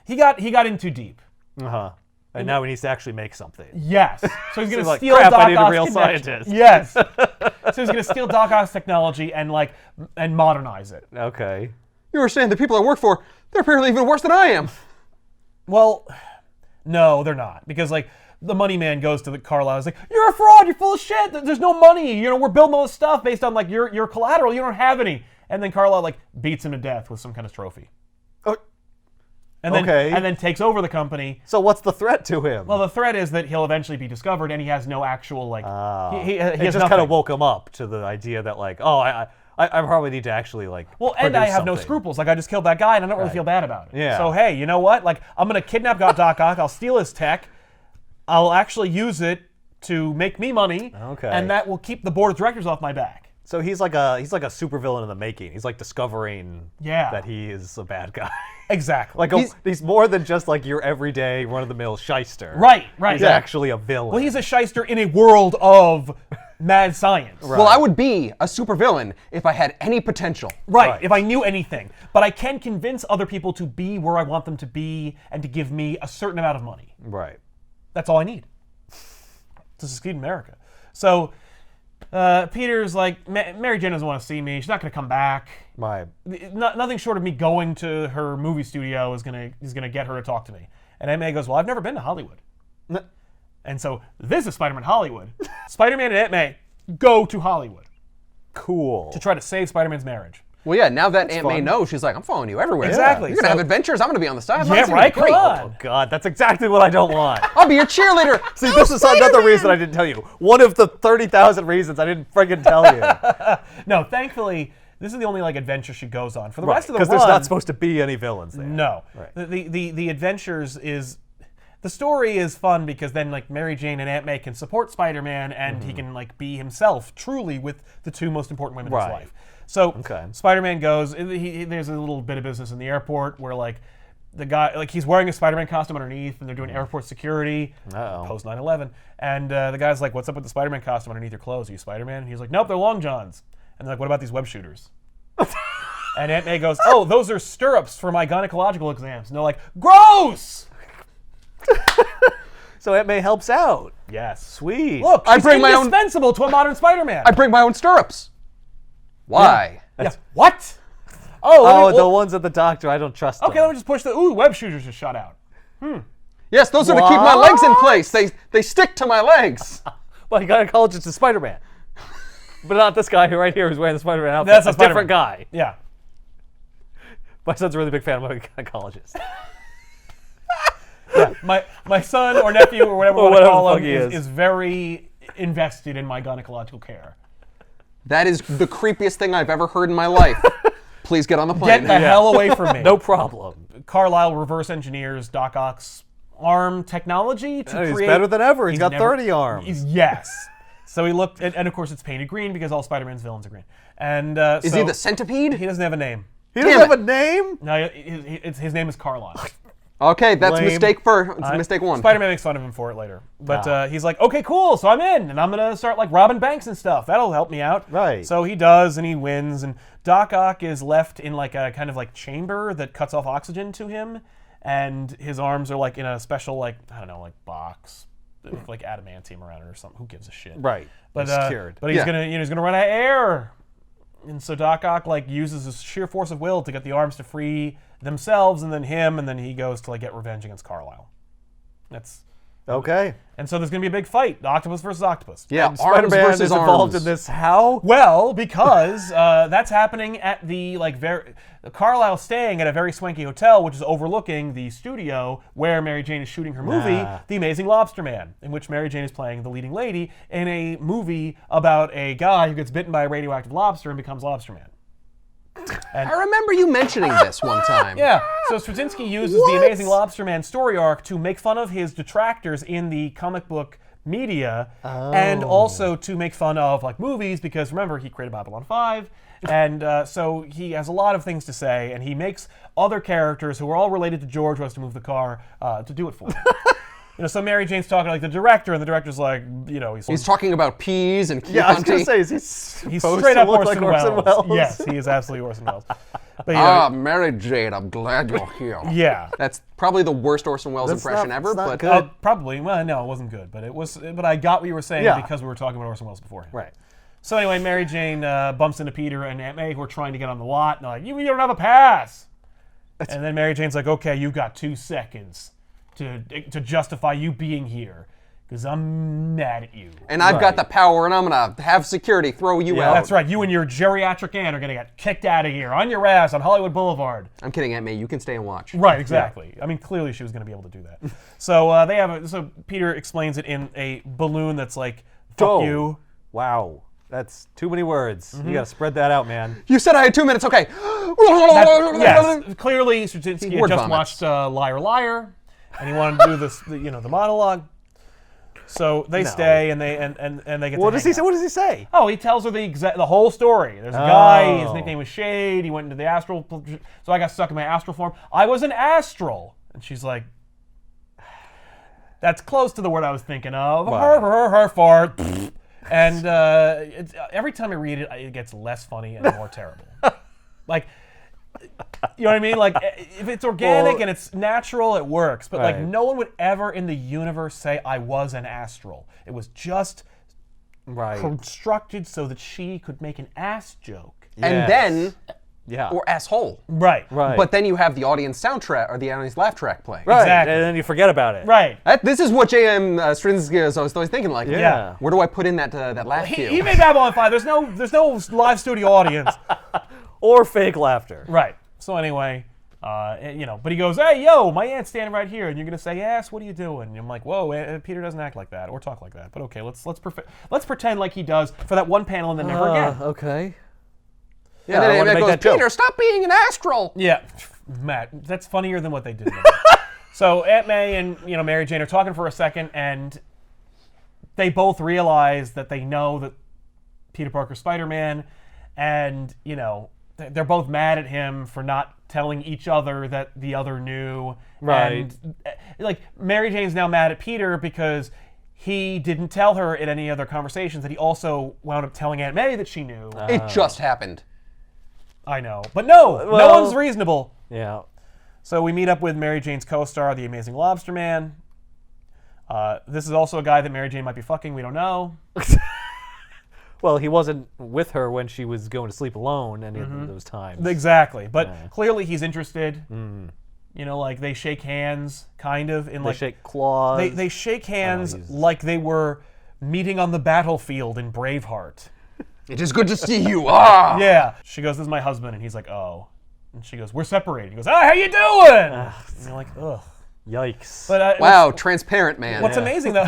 he got in too deep. And now he needs to actually make something. Yes. So he's gonna like, steal crap, Doc I need a Ock's real connection. scientist. Yes. So he's gonna steal Doc Ock's technology and modernize it. Okay. You were saying the people I work for, they're apparently even worse than I am. Well, no, they're not, because like the money man goes to the Carlisle. He's like, "You're a fraud. You're full of shit. There's no money. We're building all this stuff based on like your collateral. You don't have any." And then Carlisle like beats him to death with some kind of trophy. Oh, And then Okay. and then takes over the company. so what's the threat to him? Well, the threat is that he'll eventually be discovered, and he has no actual like. He it has just kind nothing. of woke him up to the idea that like, oh, I probably need to actually like. Well, and I produce have no something. scruples. Like, I just killed that guy, and I don't really Right. feel bad about it. Yeah. So, hey, you know what? Like, I'm going to kidnap Doc Ock. I'll steal his tech. I'll actually use it to make me money. Okay. And that will keep the board of directors off my back. So he's like a supervillain in the making. He's like discovering that he is a bad guy. Exactly. Like he's more than just like your everyday run-of-the-mill shyster. Right. He's actually a villain. Well, he's a shyster in a world of mad science. Well, I would be a supervillain if I had any potential. Right, if I knew anything. But I can convince other people to be where I want them to be and to give me a certain amount of money. Right. That's all I need to succeed in America. So Peter's like, Mary Jane doesn't want to see me. She's not going to come back. My. Nothing short of me going to her movie studio is gonna get her to talk to me. And Aunt May goes, well, I've never been to Hollywood. And so this is Spider-Man Hollywood. Spider-Man and Aunt May go to Hollywood Cool. to try to save Spider-Man's marriage. Well, yeah, now that Aunt May fun. knows, she's like, I'm following you everywhere. Exactly. You're going to So- have adventures. I'm going to be on the sidelines. Yeah, It's gonna be right? Come great. on. Oh God, that's exactly what I don't want. I'll be your cheerleader. See, this is another reason I didn't tell you. One of the 30,000 reasons I didn't friggin' tell you. No, thankfully, this is the only like adventure she goes on. For the rest of the Because run, there's not supposed to be any villains there. no. Right. The adventures is the story is fun because then like Mary Jane and Aunt May can support Spider-Man and he can like be himself truly with the two most important women in his Right. life. So Okay. Spider-Man goes. There's a little bit of business in the airport where like the guy like he's wearing a Spider-Man costume underneath and they're doing airport security Uh-oh. post 9/11 and the guy's like, "What's up with the Spider-Man costume underneath your clothes? Are you Spider-Man?" And he's like, "Nope, they're long johns." And they're like, "What about these web shooters?" And Aunt May goes, "Oh, those are stirrups for my gynecological exams." And they're like, "Gross!" So Aunt May helps out. Yes. Sweet. Look, I she's bring my own- indispensable to a modern Spider-Man. I bring my own stirrups. Why? Yeah. What? Oh, Oh, let me- the ones at the doctor, I don't trust them. okay, let me just push the. Ooh, web shooters just shot out. Yes, those are to keep my legs in place. They stick to my legs. Well, gynecologist is Spider-Man. But not this guy who right here who's wearing the Spider-Man outfit. That's a a Spider-Man. different guy. Yeah. My son's a really big fan of my gynecologist. Yeah. My son or nephew or whatever we Or want to whatever call the him fuck he is very invested in my gynecological care. That is the creepiest thing I've ever heard in my life. Please get on the plane. Get the hell away from me. No problem. Carlisle reverse engineers Doc Ock's arm technology to He's create. better than ever. He's got never- 30 arms. Yes. So he looked, and of course it's painted green because all Spider-Man's villains are green. And Is he the centipede? He doesn't have a name. He doesn't Damn have a name? No, his name is Carlisle. Okay, that's Lame. mistake one. Spider-Man makes fun of him for it later, but he's like, "Okay, cool. So I'm in, and I'm gonna start like robbing banks and stuff. That'll help me out." Right. So he does, and he wins. And Doc Ock is left in like a kind of like chamber that cuts off oxygen to him, and his arms are like in a special like I don't know like box with like adamantium around it or something. Who gives a shit? Right. But He's cured. But he's Yeah. gonna he's gonna run out of air. And so Doc Ock like uses his sheer force of will to get the arms to free themselves, and then him, and then he goes to like get revenge against Carlisle. That's Okay. and so there's gonna be a big fight: Octopus versus Octopus. Yeah, arms Spider-Man versus is arms. involved in this. How? Well, because that's happening at the like very Carlisle's staying at a very swanky hotel, which is overlooking the studio where Mary Jane is shooting her movie, Ah. The Amazing Lobster-Man, in which Mary Jane is playing the leading lady in a movie about a guy who gets bitten by a radioactive lobster and becomes Lobster-Man. I remember you mentioning this one time. Yeah, so Straczynski uses the Amazing Lobster-Man story arc to make fun of his detractors in the comic book media, and also to make fun of like movies, because remember, he created Babylon 5, and so he has a lot of things to say, and he makes other characters who are all related to George, who has to move the car, to do it for him. So Mary Jane's talking to like the director, and the director's like, He's talking about peas and Yeah, I was going Chianti. to say, he's supposed straight to up look Orson like Orson Welles. Welles? Yes, he is absolutely Orson Welles. But Mary Jane, I'm glad you're here. yeah. That's probably the worst Orson Welles That's impression not- ever, it's not but good. Probably. Well, no, it wasn't good, but it was. But I got what you were saying Yeah. because we were talking about Orson Welles beforehand. Right. So anyway, Mary Jane bumps into Peter and Aunt May, who are trying to get on the lot, and they're like, "You don't have a pass." And then Mary Jane's like, "Okay, you got 2 seconds to justify you being here, because I'm mad at you." and I've got Right. the power, and I'm gonna have security throw you Yeah, out. That's right. You and your geriatric aunt are gonna get kicked out of here on your ass on Hollywood Boulevard. I'm kidding, Aunt May. You can stay and watch. Right, exactly. I mean, clearly she was going to be able to do that. So they have. So Peter explains it in a balloon that's like, "Fuck Oh. you." Wow. That's too many words. You gotta spread that out, man. You said I had 2 minutes. Okay. Yes, clearly Straczynski had Word just vomits. watched Liar Liar, and he wanted to do this, the monologue. So they stay and they get. What to does hang he say? out. What does he say? Oh, he tells her the whole story. There's a guy. His nickname was Shade. He went into the astral. So I got stuck in my astral form. I was an astral, and she's like, "That's close to the word I was thinking of." Right. Her fart. And every time I read it, it gets less funny and more terrible. Like, you know what I mean? Like, if it's organic and it's natural, it works. But like, Right. no one would ever in the universe say I was an astral. It was just Right. constructed so that she could make an ass joke. And then, Yeah. or asshole. Right. Right. But then you have the audience soundtrack or the audience laugh track playing. Right. Exactly. And then you forget about it. Right. This is what J.M. Straczynski is always thinking. Like, Yeah. where do I put in that laugh cue? He made Babylon 5. There's no live studio audience. Or fake laughter. Right. So anyway, but he goes, "Hey, yo, my aunt's standing right here," and you're gonna say, "Yes, what are you doing?" And I'm like, "Whoa, Peter doesn't act like that or talk like that." But okay, let's pretend like he does for that one panel and then never again. Okay. And then I wanna it make goes, that joke. Peter, stop being an astral. Yeah, Matt, that's funnier than what they did. So Aunt May and Mary Jane are talking for a second, and they both realize that they know that Peter Parker's Spider-Man, and they're both mad at him for not telling each other that the other knew. Right. And like Mary Jane's now mad at Peter because he didn't tell her in any other conversations that he also wound up telling Aunt May that she knew. It just happened. I know, but no Well- one's reasonable. Yeah. So we meet up with Mary Jane's co-star, the Amazing Lobster-Man. This is also a guy that Mary Jane might be fucking. We don't know. Well, he wasn't with her when she was going to sleep alone any of those times. Exactly, but clearly he's interested. Like they shake hands, kind of. They shake claws. They shake hands he's- like they were meeting on the battlefield in Braveheart. It is good to see you. Ah. Yeah. She goes, "This is my husband," and he's like, "Oh." And she goes, "We're separated." He goes, "Ah, how you doing?" And you're like, ugh. Yikes. But Wow, transparent man. what's amazing though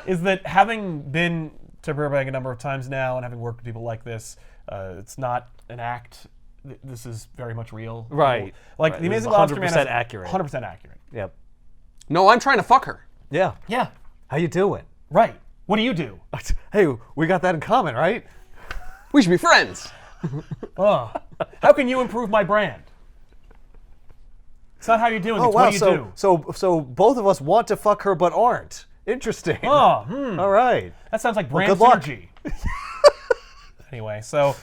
is that having been to Burbank a number of times now and having worked with people like this, it's not an act. This is very much real. Right. Like Right. the This is Amazing Lobster-Man 100% accurate. 100% accurate. Yep. No, I'm trying to fuck her. Yeah. Yeah. How you doing? Right. What do you do? Hey, we got that in common, right? We should be friends. Oh. How can you improve my brand? It's not how you're doing. It's what do you do? So both of us want to fuck her but aren't. Interesting. Oh, All right. that sounds like brand good luck. synergy. Anyway, so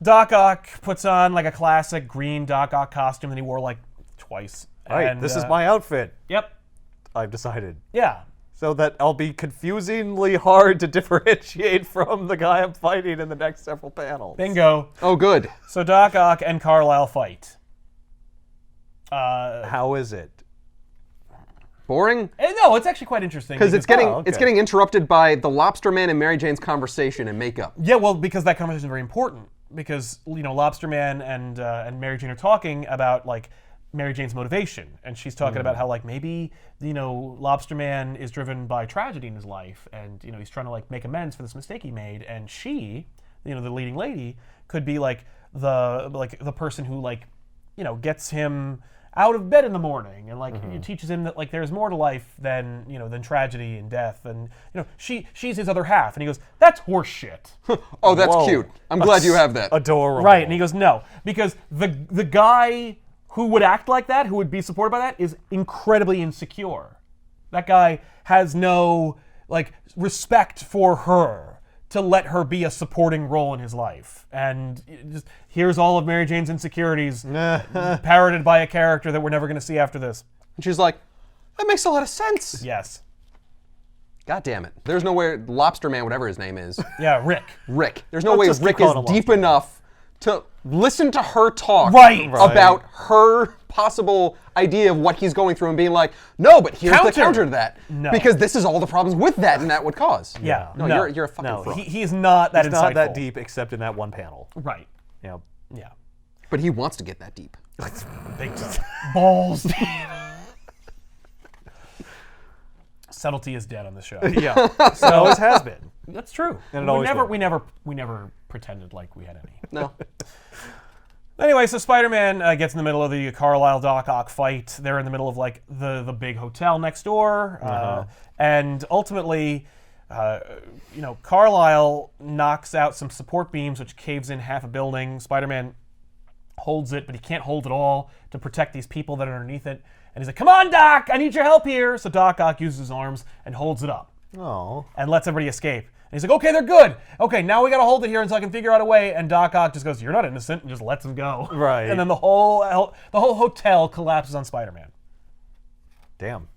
Doc Ock puts on like a classic green Doc Ock costume that he wore like twice. All right. And, This is my outfit. Yep. I've decided. Yeah. So that I'll be confusingly hard to differentiate from the guy I'm fighting in the next several panels. Bingo. Oh, good. So Doc Ock and Carlisle fight. How is it? Boring? No, it's actually quite interesting. Because it's getting okay. it's getting interrupted by the Lobster-Man and Mary Jane's conversation and makeup. Yeah, well, because that conversation is very important. Because Lobster-Man and Mary Jane are talking about like Mary Jane's motivation, and she's talking about how like maybe Lobster-Man is driven by tragedy in his life, and he's trying to like make amends for this mistake he made, and she, the leading lady, could be like the person who like gets him out of bed in the morning and like teaches him that like there's more to life than than tragedy and death, and she's his other half, and he goes, "That's horse shit." Oh, that's Whoa. cute. I'm glad you have that. Adorable. Right, and he goes, "No," because the guy who would act like that, who would be supported by that, is incredibly insecure. That guy has no like respect for her to let her be a supporting role in his life. And just here's all of Mary Jane's insecurities parroted by a character that we're never going to see after this. And she's like, that makes a lot of sense. Yes. God damn it. There's no way Lobster-Man, whatever his name is, Yeah, Rick. Rick. There's no Let's way just keep Rick is calling him deep Lobster-Man. enough to listen to her talk Right. about her possible idea of what he's going through and being like, no, but here's the Counter. counter to that. No. Because this is all the problems with that and that would cause. Yeah. No, you're a fucking No, fraud. He's not that It's insightful. not that deep except in that one panel. Right. Yeah. Yeah. But he wants to get that deep. Big time. Balls. Subtlety is dead on this show. Yeah. So always has been. That's true. And it always will. we never pretended like we had any. No. Anyway, so Spider-Man gets in the middle of the Carlisle Doc Ock fight. They're in the middle of like the big hotel next door, and ultimately, Carlisle knocks out some support beams, which caves in half a building. Spider-Man holds it, but he can't hold it all to protect these people that are underneath it. And he's like, "Come on, Doc! I need your help here." So Doc Ock uses his arms and holds it up, and lets everybody escape. And he's like, "Okay, they're good. Okay, now we gotta hold it here until I can figure out a way." And Doc Ock just goes, "You're not innocent," and just lets him go. Right. And then the whole hotel collapses on Spider-Man. Damn.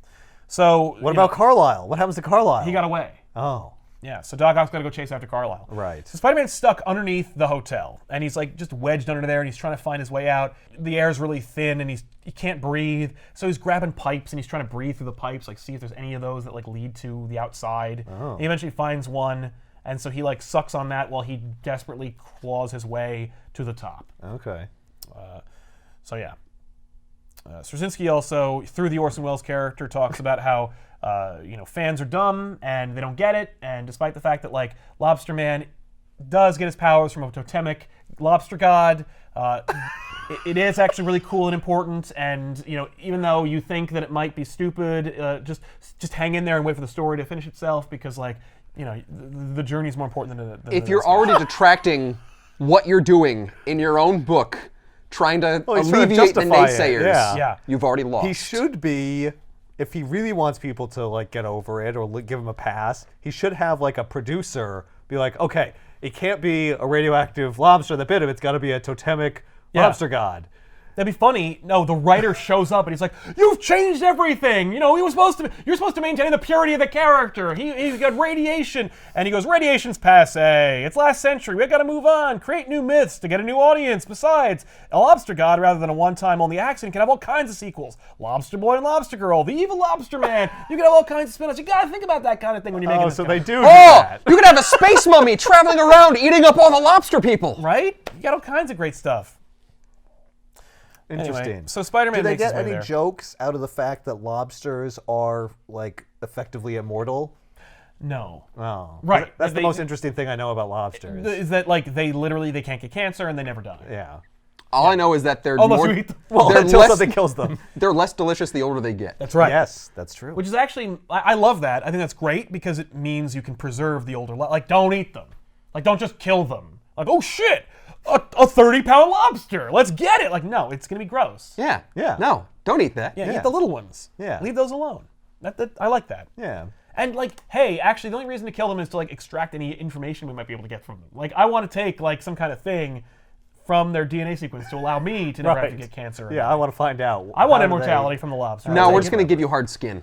So What about Carlisle? What happens to Carlisle? he got away. Oh. Yeah, so Doc Ock's got to go chase after Carlisle. Right. So Spider-Man's stuck underneath the hotel, and he's like just wedged under there, and he's trying to find his way out. The air's really thin, and he can't breathe, so he's grabbing pipes, and he's trying to breathe through the pipes, like see if there's any of those that like lead to the outside. Oh. He eventually finds one, and so he like sucks on that while he desperately claws his way to the top. Okay. So yeah. Straczynski also, through the Orson Welles character, talks about how fans are dumb and they don't get it, and despite the fact that like Lobster-Man does get his powers from a totemic lobster god, it is actually really cool and important. And even though you think that it might be stupid, just hang in there and wait for the story to finish itself, because like the journey is more important than If you're already detracting what you're doing in your own book, trying to he's trying to alleviate the justify it, naysayers, yeah. you've already lost. He should be, if he really wants people to like get over it or give him a pass, he should have like a producer be like, okay, it can't be a radioactive lobster that bit him. It's got to be a totemic lobster god. That'd be funny. No, the writer shows up and he's like, "You've changed everything. You're supposed to maintain the purity of the character. He's got radiation." And he goes, "Radiation's passé. It's last century. We've got to move on. Create new myths to get a new audience. Besides, a lobster god rather than a one-time only accident can have all kinds of sequels. Lobster Boy and Lobster Girl, the evil Lobster-Man. You can have all kinds of spin-offs. You got to think about that kind of thing when you're making this So kind they of- do Oh, that. you could have a space mummy traveling around eating up all the lobster people. Right? You got all kinds of great stuff. Interesting. Anyway, so Spider-Man Do they makes his get way any there. jokes out of the fact that lobsters are like effectively immortal? No. Oh, Right. That's the They- most interesting thing I know about lobsters. Is that like they can't get cancer and they never die. Yeah. All I know is that they're Unless more, you eat them. Well, they're until less, something kills them. they're less delicious the older they get. That's right. Yes, that's true. Which is actually, I love that. I think that's great because it means you can preserve the older, like don't eat them. Like don't just kill them. Like, oh shit, a 30-pound lobster. Let's get it. Like, no, it's going to be gross. Yeah. Yeah. No, don't eat that. Yeah, Yeah. eat the little ones. Yeah. Leave those alone. I like that. Yeah. And like, hey, actually, the only reason to kill them is to like extract any information we might be able to get from them. Like, I want to take like some kind of thing from their DNA sequence to allow me to never have to Right. get cancer. Yeah, I want to find out. I want how do immortality from the lobster. No, we're they just going to give you hard skin.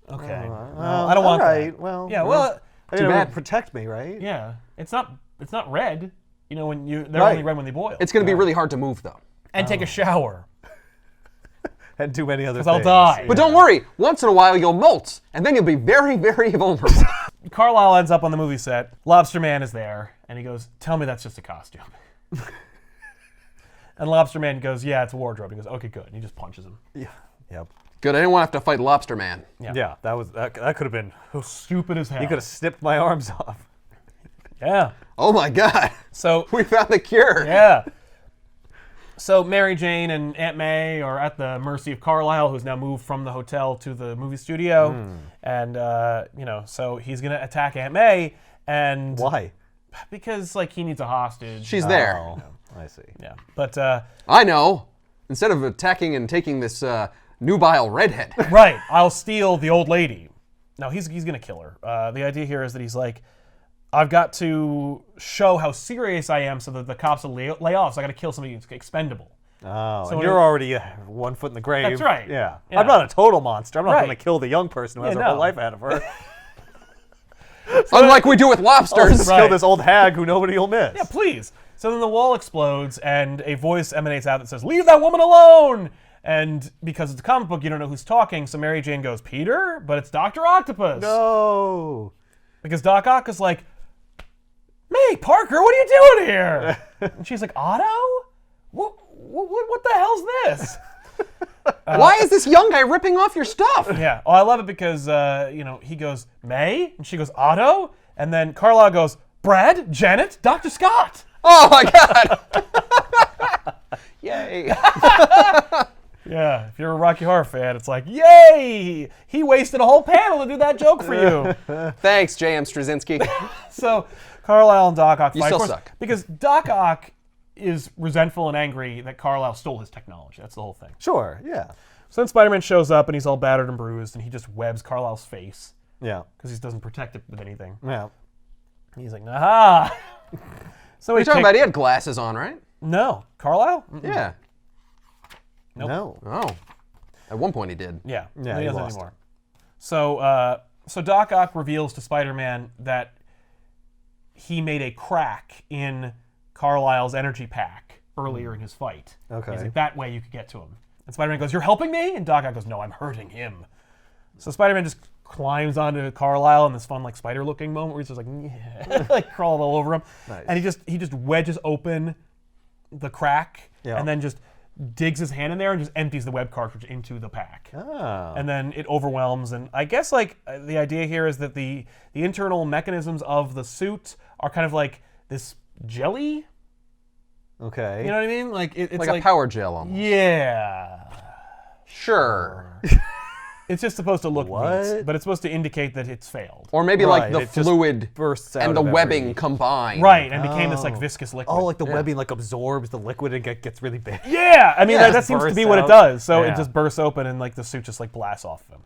Okay. they- I don't want all right, that. Well, Yeah, well, I mean, it would bad. protect me, right? yeah. It's not red. When they're Right. only red when they boil. It's going to be really hard to move, though. And take a shower. And too many other 'Cause I'll things. die. But don't worry, once in a while you'll molt, and then you'll be very, very vulnerable. Carlisle ends up on the movie set. Lobster-Man is there, and he goes, "Tell me that's just a costume." And Lobster-Man goes, "Yeah, it's a wardrobe." He goes, "Okay, good." And he just punches him. Yeah. Yep. Good, I didn't want to have to fight Lobster-Man. Yeah, that could have been. Stupid as hell. You could have snipped my arms off. Yeah. Oh my god, So, we found the cure. yeah. So Mary Jane and Aunt May are at the mercy of Carlisle, who's now moved from the hotel to the movie studio. And, so he's going to attack Aunt May. And Why? because, like, he needs a hostage. She's there. Oh, I see. Yeah. But, I know. Instead of attacking and taking this nubile redhead. right, I'll steal the old lady. No, he's going to kill her. The idea here is that he's like, I've got to show how serious I am so that the cops will lay off. So I got to kill somebody who's expendable. Oh, So and when you're it- already 1 foot in the grave. That's right. Yeah. Yeah. I'm not a total monster. I'm not Right. going to kill the young person who has Yeah, her whole no. life ahead of her. Unlike we do with I'll lobsters. just Right. kill this old hag who nobody will miss. Yeah, please. So then the wall explodes and a voice emanates out that says, "Leave that woman alone!" And because it's a comic book, you don't know who's talking. So Mary Jane goes, "Peter?" But it's Dr. Octopus. No. Because Doc Ock is like, "May, Parker, what are you doing here?" And she's like, "Otto? What the hell's this?" Why is this young guy ripping off your stuff? Yeah. Oh, I love it because, he goes, "May?" And she goes, "Otto?" And then Carlisle goes, Brad, Janet, Dr. Scott. Oh my God! Yay! Yeah, if you're a Rocky Horror fan, it's like, yay! He wasted a whole panel to do that joke for you. Thanks, J.M. Straczynski. So Carlisle and Doc Ock fight. You still Of course, suck. Because Doc Ock is resentful and angry that Carlisle stole his technology. That's the whole thing. Sure, yeah. So then Spider-Man shows up and he's all battered and bruised and he just webs Carlisle's face Yeah. because he doesn't protect it with anything. Yeah. He's like, aha! So What are you talking about? He had glasses on, right? No. Carlisle? Yeah. Nope. No. Oh. At one point he did. Yeah. Yeah, he he doesn't lost anymore. So Doc Ock reveals to Spider-Man that he made a crack in Carlisle's energy pack earlier in his fight. Okay. He's like, that way you could get to him. And Spider-Man goes, you're helping me? And Doc Ock goes, no, I'm hurting him. So Spider-Man just climbs onto Carlisle in this fun, like, spider-looking moment where he's just like, yeah, like crawling all over him. Nice. And he just wedges open the crack Yeah. and then just digs his hand in there and just empties the web cartridge into the pack. Oh. And then it overwhelms. And I guess, like, the idea here is that the internal mechanisms of the suit are kind of like this jelly. Okay. You know what I mean? Like it's Like a power gel almost. Yeah. Sure. It's just supposed to look What? neat, but it's supposed to indicate that it's failed. Or maybe Right, like the it just fluid bursts out and the of webbing every- combined. Right, and became this like Oh. viscous liquid. Oh, like the webbing like absorbs the liquid and gets really big. Yeah, I mean Yeah, that just seems to be bursts what it out. does. So Yeah. it just bursts open and like the suit just like blasts off of him.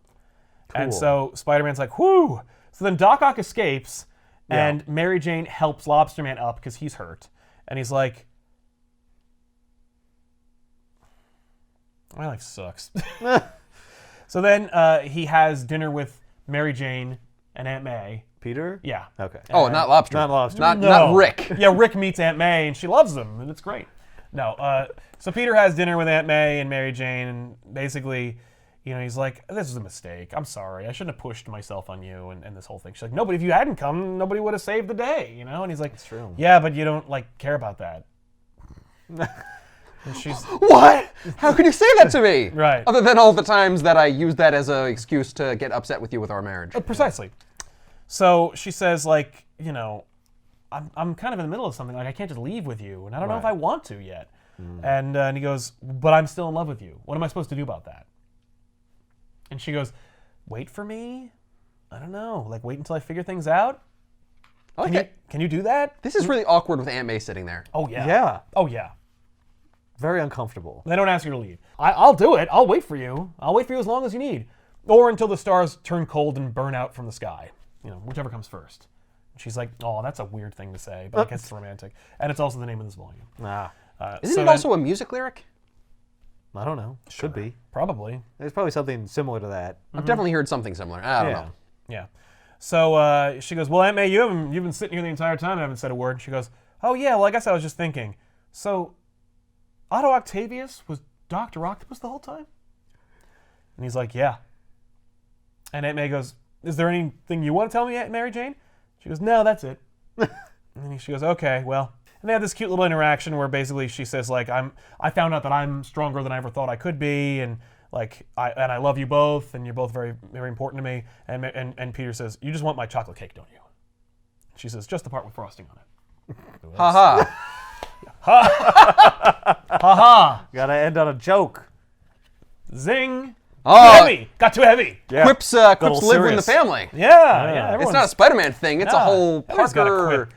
And Cool. so Spider-Man's like, whoo! So then Doc Ock escapes, Yeah. and Mary Jane helps Lobster-Man up because he's hurt. And he's like, my life sucks. So then he has dinner with Mary Jane and Aunt May. Peter? Yeah. Okay. Oh, not lobster. Not lobster. Not No. Rick. Yeah, Rick meets Aunt May, and she loves him, and it's great. No, so Peter has dinner with Aunt May and Mary Jane, and basically, you know, he's like, this was a mistake. I'm sorry. I shouldn't have pushed myself on you and this whole thing. She's like, no, but if you hadn't come, nobody would have saved the day, you know? And he's like, that's true. Yeah, but you don't, like, care about that. And she's... What? How could you say that to me? Right. Other than all the times that I used that as an excuse to get upset with you with our marriage. Precisely. So she says, like, you know, I'm kind of in the middle of something. Like, I can't just leave with you, and I don't know if I want to yet. And he goes, but I'm still in love with you. What am I supposed to do about that? And she goes, wait for me? I don't know. Like, wait until I figure things out? Okay. Can you do that? This is really awkward with Aunt May sitting there. Oh, yeah. Yeah. Oh, yeah. Very uncomfortable. They don't ask you to leave. I'll do it. I'll wait for you. I'll wait for you as long as you need. Or until the stars turn cold and burn out from the sky. You know, whichever comes first. She's like, oh, that's a weird thing to say, but I guess it's romantic. And it's also the name of this volume. Ah. Isn't so it then- also a music lyric? I don't know. Should be. Probably. There's probably something similar to that. I've definitely heard something similar. I don't Yeah. know. Yeah. So she goes, well, Aunt May, you've been sitting here the entire time and haven't said a word. And she goes, oh, yeah, well, I guess I was just thinking. So Otto Octavius was Dr. Octopus the whole time? And he's like, yeah. And Aunt May goes, is there anything you want to tell me, Aunt Mary Jane? She goes, no, that's it. And then she goes, okay, well. And they have this cute little interaction where basically she says, like, I found out that I'm stronger than I ever thought I could be, and like I love you both, and you're both very, very important to me. And Peter says, you just want my chocolate cake, don't you? She says, just the part with frosting on it. Haha. Haha! Gotta end on a joke. Zing! Oh, Heavy! Got too heavy! Yeah. Quips little live in the serious. family. Yeah, Yeah. everyone's- It's not a Spider-Man thing. It's a Nah, whole everyone's got a Parker quip.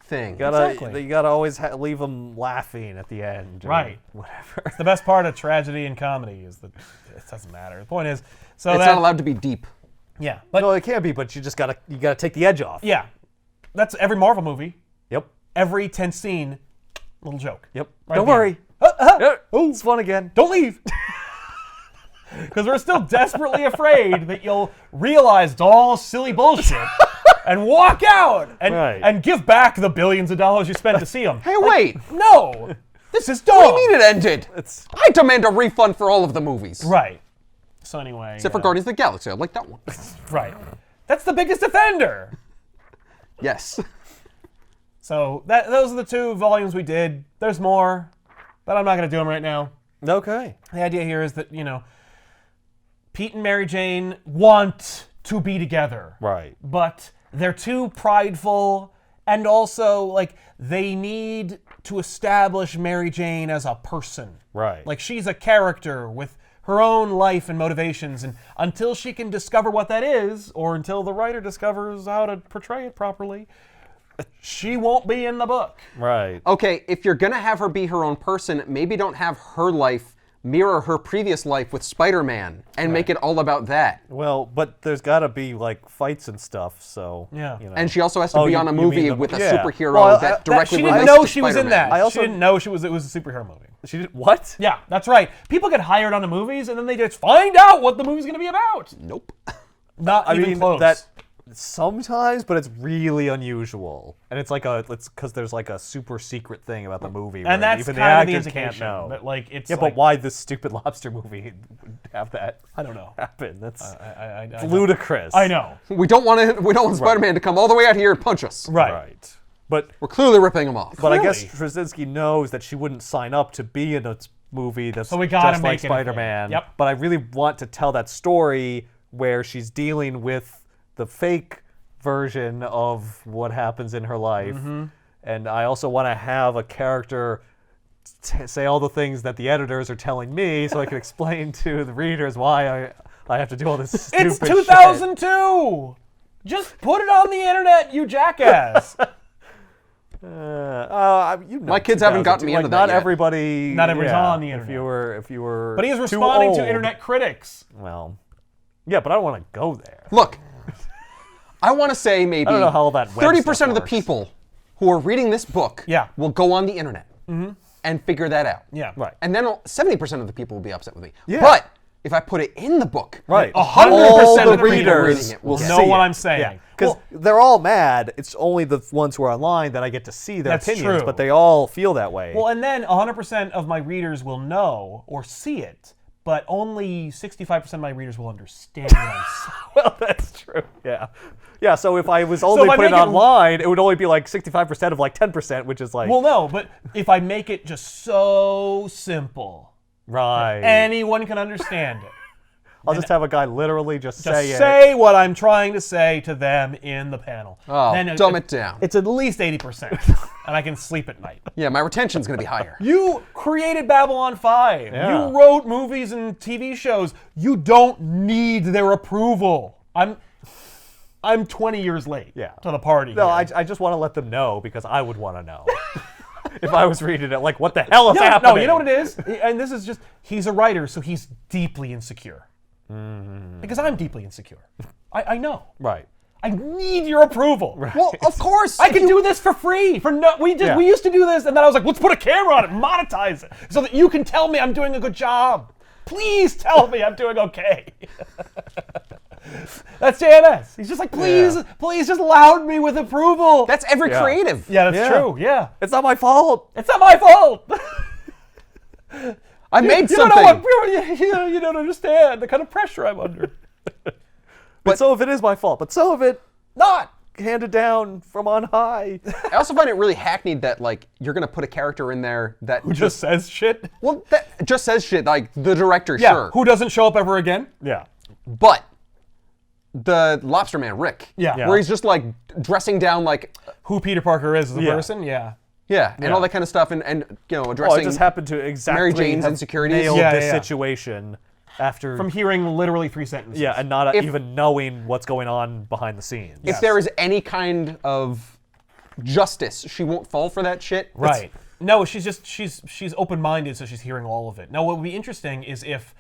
thing. Exactly. You gotta always leave them laughing at the end. or Right. Whatever. the best part of tragedy and comedy is that it doesn't matter. The point is, so It's that, not allowed to be deep. yeah, but No, it can be, but you gotta take the edge off. yeah, that's every Marvel movie. Yep. Every tense scene, little joke. Yep. Right Don't there. worry. Oh, It's fun again. don't leave. Because we're still desperately afraid that you'll realize it's all silly bullshit and walk out and, Right. and give back the billions of dollars you spent to see them. Hey, wait. No, this is dumb. What do you mean it ended? It's I demand a refund for all of the movies. Right. So anyway. Except for Guardians of the Galaxy. I like that one. Right. That's the biggest offender. Yes. So those are the 2 volumes we did. There's more, but I'm not going to do them right now. okay. The idea here is that, you know, Pete and Mary Jane want to be together. Right. But they're too prideful, and also like they need to establish Mary Jane as a person. Right. Like she's a character with her own life and motivations, and until she can discover what that is, or until the writer discovers how to portray it properly, she won't be in the book. Right. Okay, if you're gonna have her be her own person, maybe don't have her life mirror her previous life with Spider-Man and make it all about that. Well, but there's got to be like fights and stuff, so Yeah. you know. And she also has to be on a you movie mean the- with a yeah. superhero Well, that directly She relates didn't know to she was in Spider-Man. that. I also- She didn't know it was a superhero movie. she did what? Yeah, that's right. People get hired on the movies, and then they just find out what the movie's going to be about. Nope. Not I even mean close. that sometimes, but it's really unusual, and it's because there's like a super secret thing about the movie, where and that's even kind the of the actors can't indication. know. But like, it's Yeah, like, but why this stupid lobster movie would have that I don't know. happen? That's I ludicrous. I know. We don't want Spider-Man to come all the way out here and punch us. Right. But We're clearly ripping him off. But I guess Clearly. Straczynski knows that she wouldn't sign up to be in a movie that's So we gotta just make like it a thing. Spider-Man. Yep. But I really want to tell that story where she's dealing with the fake version of what happens in her life. Mm-hmm. And I also want to have a character say all the things that the editors are telling me so I can explain to the readers why I have to do all this stupid It's shit. 2002. Just put it on the internet, you jackass. You know, My kids haven't gotten 2002, me like, into that not yet. everybody. Not everybody's yeah, on the internet. If you were. But he is too responding to old, internet critics. Well, yeah, but I don't want to go there. Look, I want to say maybe I don't know how all that web 30% stuff of the works. people who are reading this book Yeah. will go on the internet and figure that out. Yeah. Right. And then 70% of the people will be upset with me. Yeah. But if I put it in the book, Right. 100% All of the the people readers reading it will will get know see what it. I'm saying. Yeah. Because Well, they're all mad. It's only the ones who are online that I get to see their That's opinions, true. but they all feel that way. Well, and then 100% of my readers will know or see it, but only 65% of my readers will understand what I'm saying. Well, that's true. Yeah. Yeah, so if I was only if I putting it make it- online, it would only be like 65% of like 10%, which is like Well, no, but if I make it just so simple, right. anyone can understand it. I'll just have a guy literally just Just say it. say what I'm trying to say to them in the panel. Oh, Then dumb it down. It's at least 80%, and I can sleep at night. Yeah, my retention's going to be higher. You created Babylon 5. Yeah. You wrote movies and TV shows. You don't need their approval. I'm 20 years late Yeah. to the party. No, here. I just want to let them know because I would want to know. If I was reading it, like, what the hell is No, happening? no, you know what it is? And this is just, he's a writer, so he's deeply insecure. Because I'm deeply insecure. I know. Right. I need your approval. Well, of course. I can do this for free. We used to do this, and then I was like, let's put a camera on it, monetize it, so that you can tell me I'm doing a good job. Please tell me I'm doing okay. That's JNS. He's just like, please just loud me with approval. That's every Yeah. creative. yeah, that's Yeah. true. Yeah, It's not my fault. it's not my fault. I made You something. don't know you don't understand the kind of pressure I'm under. But some of it is my fault. But some of it Not. handed down from on high. I also find it really hackneyed that like you're gonna put a character in there that Who just says shit? well that just says shit like the director, Yeah. sure, Who doesn't show up ever again? Yeah. but the Lobster-Man Rick, Yeah. where he's just like dressing down like Who Peter Parker is as a Yeah. person? Yeah. and all that kind of stuff and you know Well, addressing it just happened to exactly Mary Jane's have insecurities. nailed Yeah, this yeah, yeah. situation after From hearing literally 3 sentences. yeah, and not If- even knowing what's going on behind the scenes. If there is any kind of justice, she won't fall for that shit. Right. No, she's open-minded, so she's hearing all of it. Now, what would be interesting is if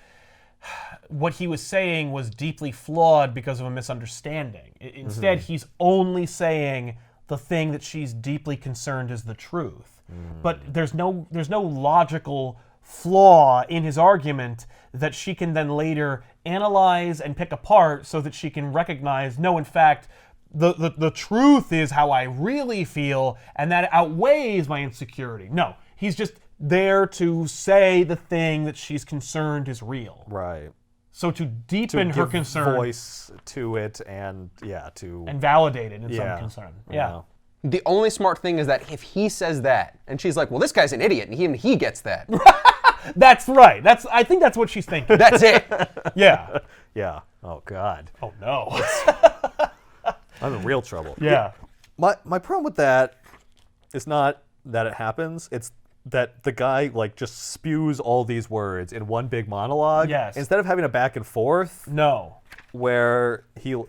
what he was saying was deeply flawed because of a misunderstanding. Instead, he's only saying the thing that she's deeply concerned is the truth. But there's no logical flaw in his argument that she can then later analyze and pick apart so that she can recognize, no, in fact, the truth is how I really feel, and that outweighs my insecurity. No, he's just there to say the thing that she's concerned is real. Right. So to deepen her Give concern voice to it and to and validate it in yeah, some concern. you Yeah. know. The only smart thing is that if he says that, and she's like, well, this guy's an idiot, and he gets that. That's right. I think that's what she's thinking. That's it. Yeah. Yeah. Oh God. Oh no. I'm in real trouble. Yeah. My problem with that is not that it happens. It's that the guy like just spews all these words in one big monologue. Yes. Instead of having a back and forth No. where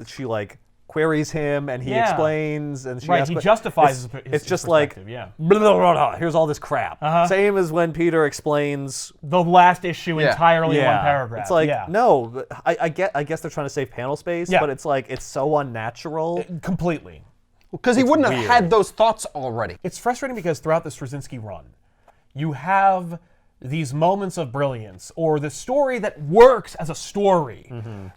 she like queries him and he Yeah. explains and she Right, asks he que- justifies it's, his it's just like perspective, yeah. blah, blah, blah, blah, here's all this crap. Uh-huh. Same as when Peter explains. The last issue Yeah. entirely in one paragraph. It's like yeah. no, I guess they're trying to save panel space, Yeah. but it's like it's so unnatural. Completely. Because he wouldn't have weird. had those thoughts already. It's frustrating because throughout the Straczynski run, you have these moments of brilliance or the story that works as a story,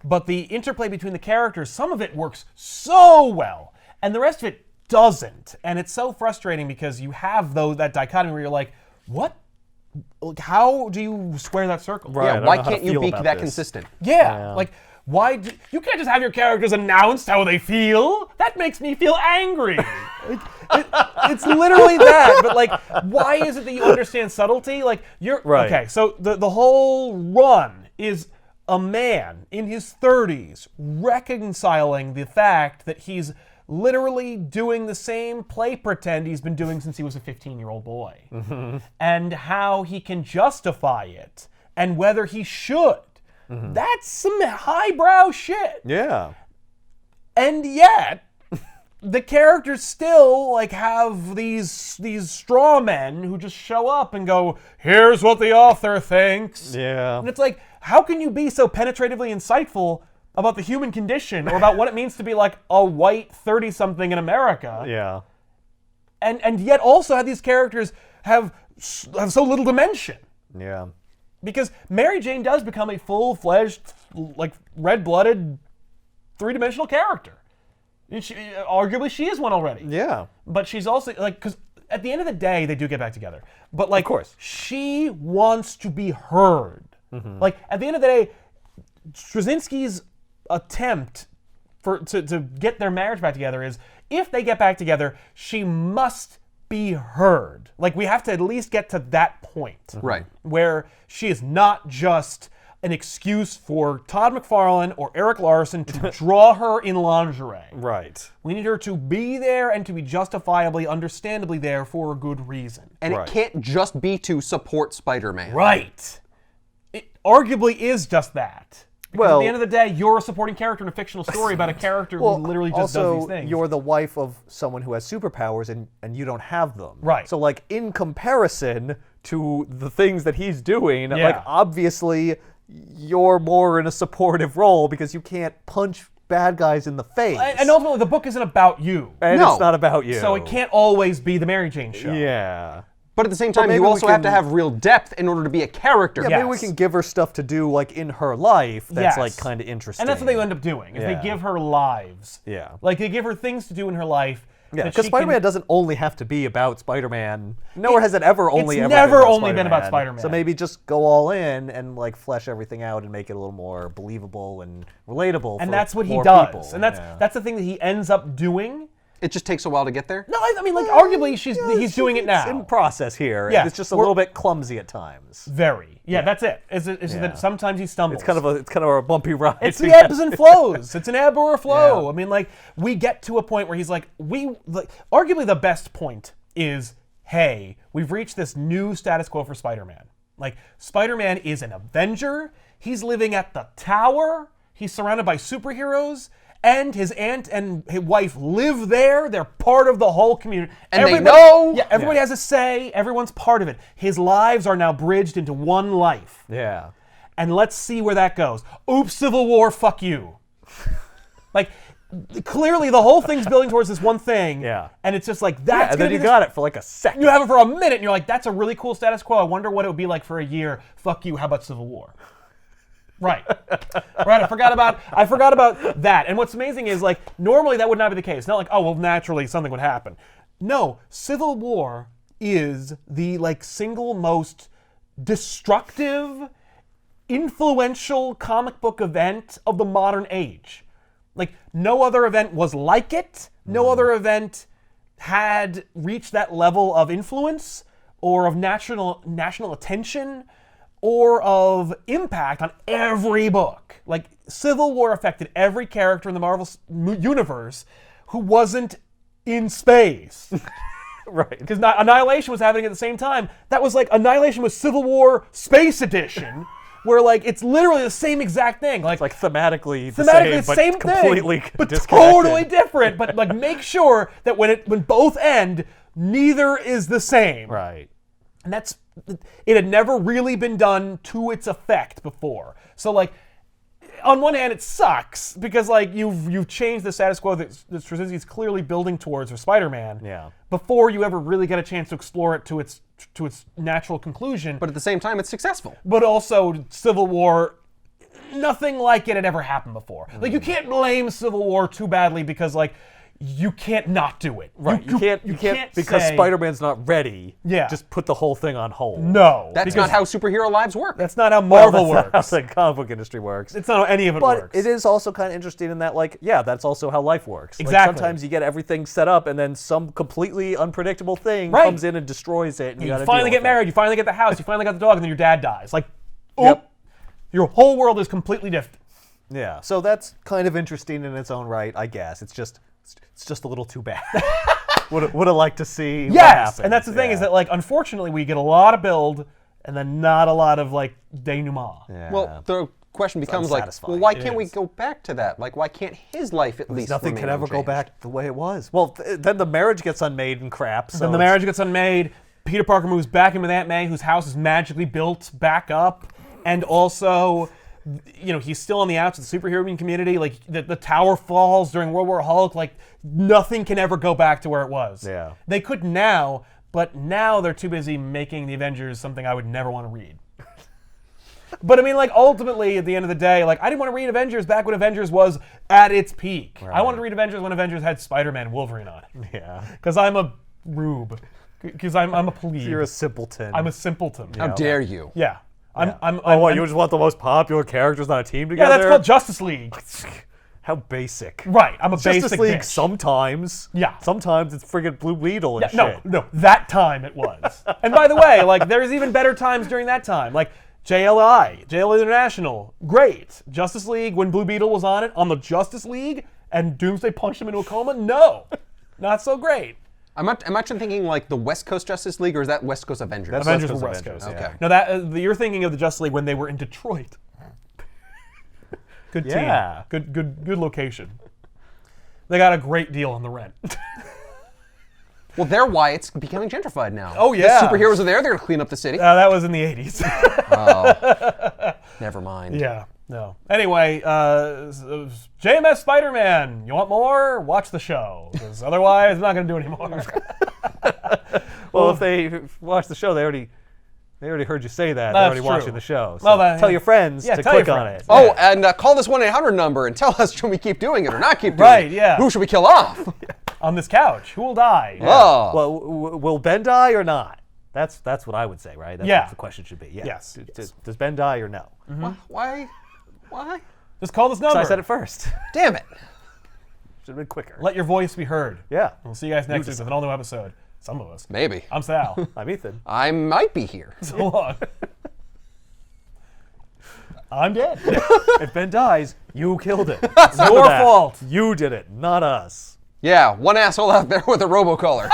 but the interplay between the characters, some of it works so well, and the rest of it doesn't. And it's so frustrating because you have that dichotomy where you're like, what? Like, how do you square that circle? Right. I Yeah, don't why know how to can't you feel be about that this. consistent? Yeah, like why you can't just have your characters announce how they feel. That makes me feel angry. It's literally that. But like, why is it that you understand subtlety? Like you're Right. okay. So the whole run is a man in his 30s reconciling the fact that he's literally doing the same play pretend he's been doing since he was a 15-year-old boy, and how he can justify it and whether he should. That's some highbrow shit. Yeah. And yet, the characters still like have these straw men who just show up and go, "Here's what the author thinks." Yeah. And it's like, how can you be so penetratively insightful about the human condition or about what it means to be like a white 30-something in America, Yeah. and yet also have these characters have so little dimension? Yeah. Because Mary Jane does become a full-fledged, like, red-blooded, three-dimensional character. And arguably, she is one already. Yeah. But she's also, like, because at the end of the day, they do get back together. But, like, Of course. she wants to be heard. Like, at the end of the day, Straczynski's attempt to get their marriage back together is, if they get back together, she must be heard. Like, we have to at least get to that point. Right. Where she is not just an excuse for Todd McFarlane or Eric Larson to draw her in lingerie. Right. We need her to be there and to be justifiably, understandably there for a good reason. And Right. it can't just be to support Spider-Man. Right. It arguably is just that. Because Well- at the end of the day, you're a supporting character in a fictional story about a character who literally just does these things. You're the wife of someone who has superpowers and you don't have them. Right. So like in comparison to the things that he's doing, Yeah. like obviously you're more in a supportive role because you can't punch bad guys in the face. And ultimately, the book isn't about you. And No. it's not about you. So it can't always be the Mary Jane show. Yeah. But at the same time, maybe you we also have to can- have real depth in order to be a character. Yeah, maybe we Yes. can give her stuff to do like in her life that's Yes. like kind of interesting. And that's what they end up doing, is Yeah. they give her lives. Yeah. Like, they give her things to do in her life. Yeah, that because she can- Spider-Man doesn't only have to be about Spider-Man. Nor has it ever only it's ever never been about only been about Spider-Man. So maybe just go all in and like flesh everything out and make it a little more believable and relatable. And for that's what he more does. people. And that's Yeah. that's the thing that he ends up doing. It just takes a while to get there. No, I mean, like, arguably, he's doing it It's in now. process here. Yeah, It's just a we're- little bit clumsy at times. Very. Yeah, that's it. It's Yeah. that sometimes he stumbles. It's kind of a bumpy ride. It's to the get- ebbs and flows. It's an ebb or a flow. Yeah. I mean, like, we get to a point where he's like, arguably the best point is, hey, we've reached this new status quo for Spider-Man. Like, Spider-Man is an Avenger. He's living at the Tower. He's surrounded by superheroes. And his aunt and his wife live there. They're part of the whole community. And they Everybody- know. Yeah, everybody has a say. Everyone's part of it. His lives are now bridged into one life. Yeah. And let's see where that goes. Oops, Civil War, fuck you. Like, clearly the whole thing's building towards this one thing. Yeah. And it's just like, Yeah, that's and gonna then be you this- got it for like a second. You have it for a minute, and you're like, that's a really cool status quo. I wonder what it would be like for a year. Fuck you, how about Civil War? Right. Right, I forgot about that. And what's amazing is, like, normally that would not be the case. Not like, oh, well, naturally something would happen. No, Civil War is the, like, single most destructive, influential comic book event of the modern age. Like, no other event was like it. No other event had reached that level of influence or of national attention or of impact on every book. Like, Civil War affected every character in the Marvel universe who wasn't in space. Right. Because Annihilation was happening at the same time. That was like Annihilation was Civil War Space Edition, where like it's literally the same exact thing. Like Thematically the thematically same, the but same completely thing, but disconnected. totally different. But like make sure that when both end, neither is the same. Right. And it had never really been done to its effect before. So like, on one hand, it sucks because like you've changed the status quo that Straczynski is clearly building towards for Spider-Man. Yeah. Before you ever really get a chance to explore it to its natural conclusion. But at the same time, it's successful. But also, Civil War, nothing like it had ever happened before. Like you can't blame Civil War too badly because like you can't not do it. Right. You can't because say, Spider-Man's not ready. Yeah. Just put the whole thing on hold. No. That's not how superhero lives work. That's not how Marvel That's works. not how the comic book industry works. It's not how any of it But works. it is also kind of interesting in that, like, yeah, that's also how life works. Like, Exactly. sometimes you get everything set up, and then some completely unpredictable thing Right. comes in and destroys it, and you You gotta finally deal get with it. married, you finally get the house, you finally got the dog, and then your dad dies. Like, Yep. your whole world is completely different. Yeah, so that's kind of interesting in its own right, I guess. It's just a little too bad. Would have liked to see what Yes, happens. and that's the thing is that like unfortunately we get a lot of build and then not a lot of like denouement. Yeah. Well, the question becomes like, well, unsatisfying. why It can't we is. go back to that? Like, why can't his life at least nothing remain can ever go unchanged? back the way it was. Well, then the marriage gets unmade and crap. So Then the it's- marriage gets unmade. Peter Parker moves back in with Aunt May, whose house is magically built back up, and also, you know, he's still on the outs of the superhero community. Like the tower falls during World War Hulk. Like nothing can ever go back to where it was. Yeah. They could now, but now they're too busy making the Avengers something I would never want to read. But I mean, like ultimately, at the end of the day, like I didn't want to read Avengers back when Avengers was at its peak. I wanted to read Avengers when Avengers had Spider-Man and Wolverine on it. Yeah. Because I'm a rube. Because I'm a plebe. You're a simpleton. I'm a simpleton. How dare you? Yeah. Oh, what? You just want the most popular characters on a team Yeah, together? that's called Justice League. How basic. Right. I'm a Justice basic League bitch. sometimes. Yeah. Sometimes it's friggin' Blue Beetle and shit. No, that time it was. And by the way, like there's even better times during that time. Like JLI, JL International, great. Justice League when Blue Beetle was on it, on the Justice League, and Doomsday punched him into a coma. No, not so great. I'm actually thinking like the West Coast Justice League, or is that West Coast Avengers? That's Avengers West were Coast West Coast. Avengers, Okay. No, that you're thinking of the Justice League when they were in Detroit. Good team. Yeah. Good location. They got a great deal on the rent. Well, they're why it's becoming gentrified now. Oh, yeah. The superheroes are there. They're going to clean up the city. That was in the 80s. Never mind. Yeah, no. Anyway, JMS Spider-Man. You want more? Watch the show. Because otherwise, I'm not going to do any more. Well, if they watch the show, they already heard you say that. They're That's already watching true. the show. So Well, tell your friends yeah, to tell your click on friends. it. Oh, and call this 1-800 number and tell us should we keep doing it or not keep doing Right, it. yeah. Who should we kill off? On this couch. Who will die? Oh. Well, will Ben die or not? That's what I would say, right? That's Yeah. what the question should be. Yeah. Yes. Does Ben die or no? Why? Just call this number. So I said it first. Damn it. Should have been quicker. Let your voice be heard. Yeah. We'll see you guys next week with an all-new episode. Some of us. Maybe. I'm Sal. I'm Ethan. I might be here. So long. I'm dead. If Ben dies, you killed it. It's your fault. You did it, not us. Yeah, one asshole out there with a robocollar.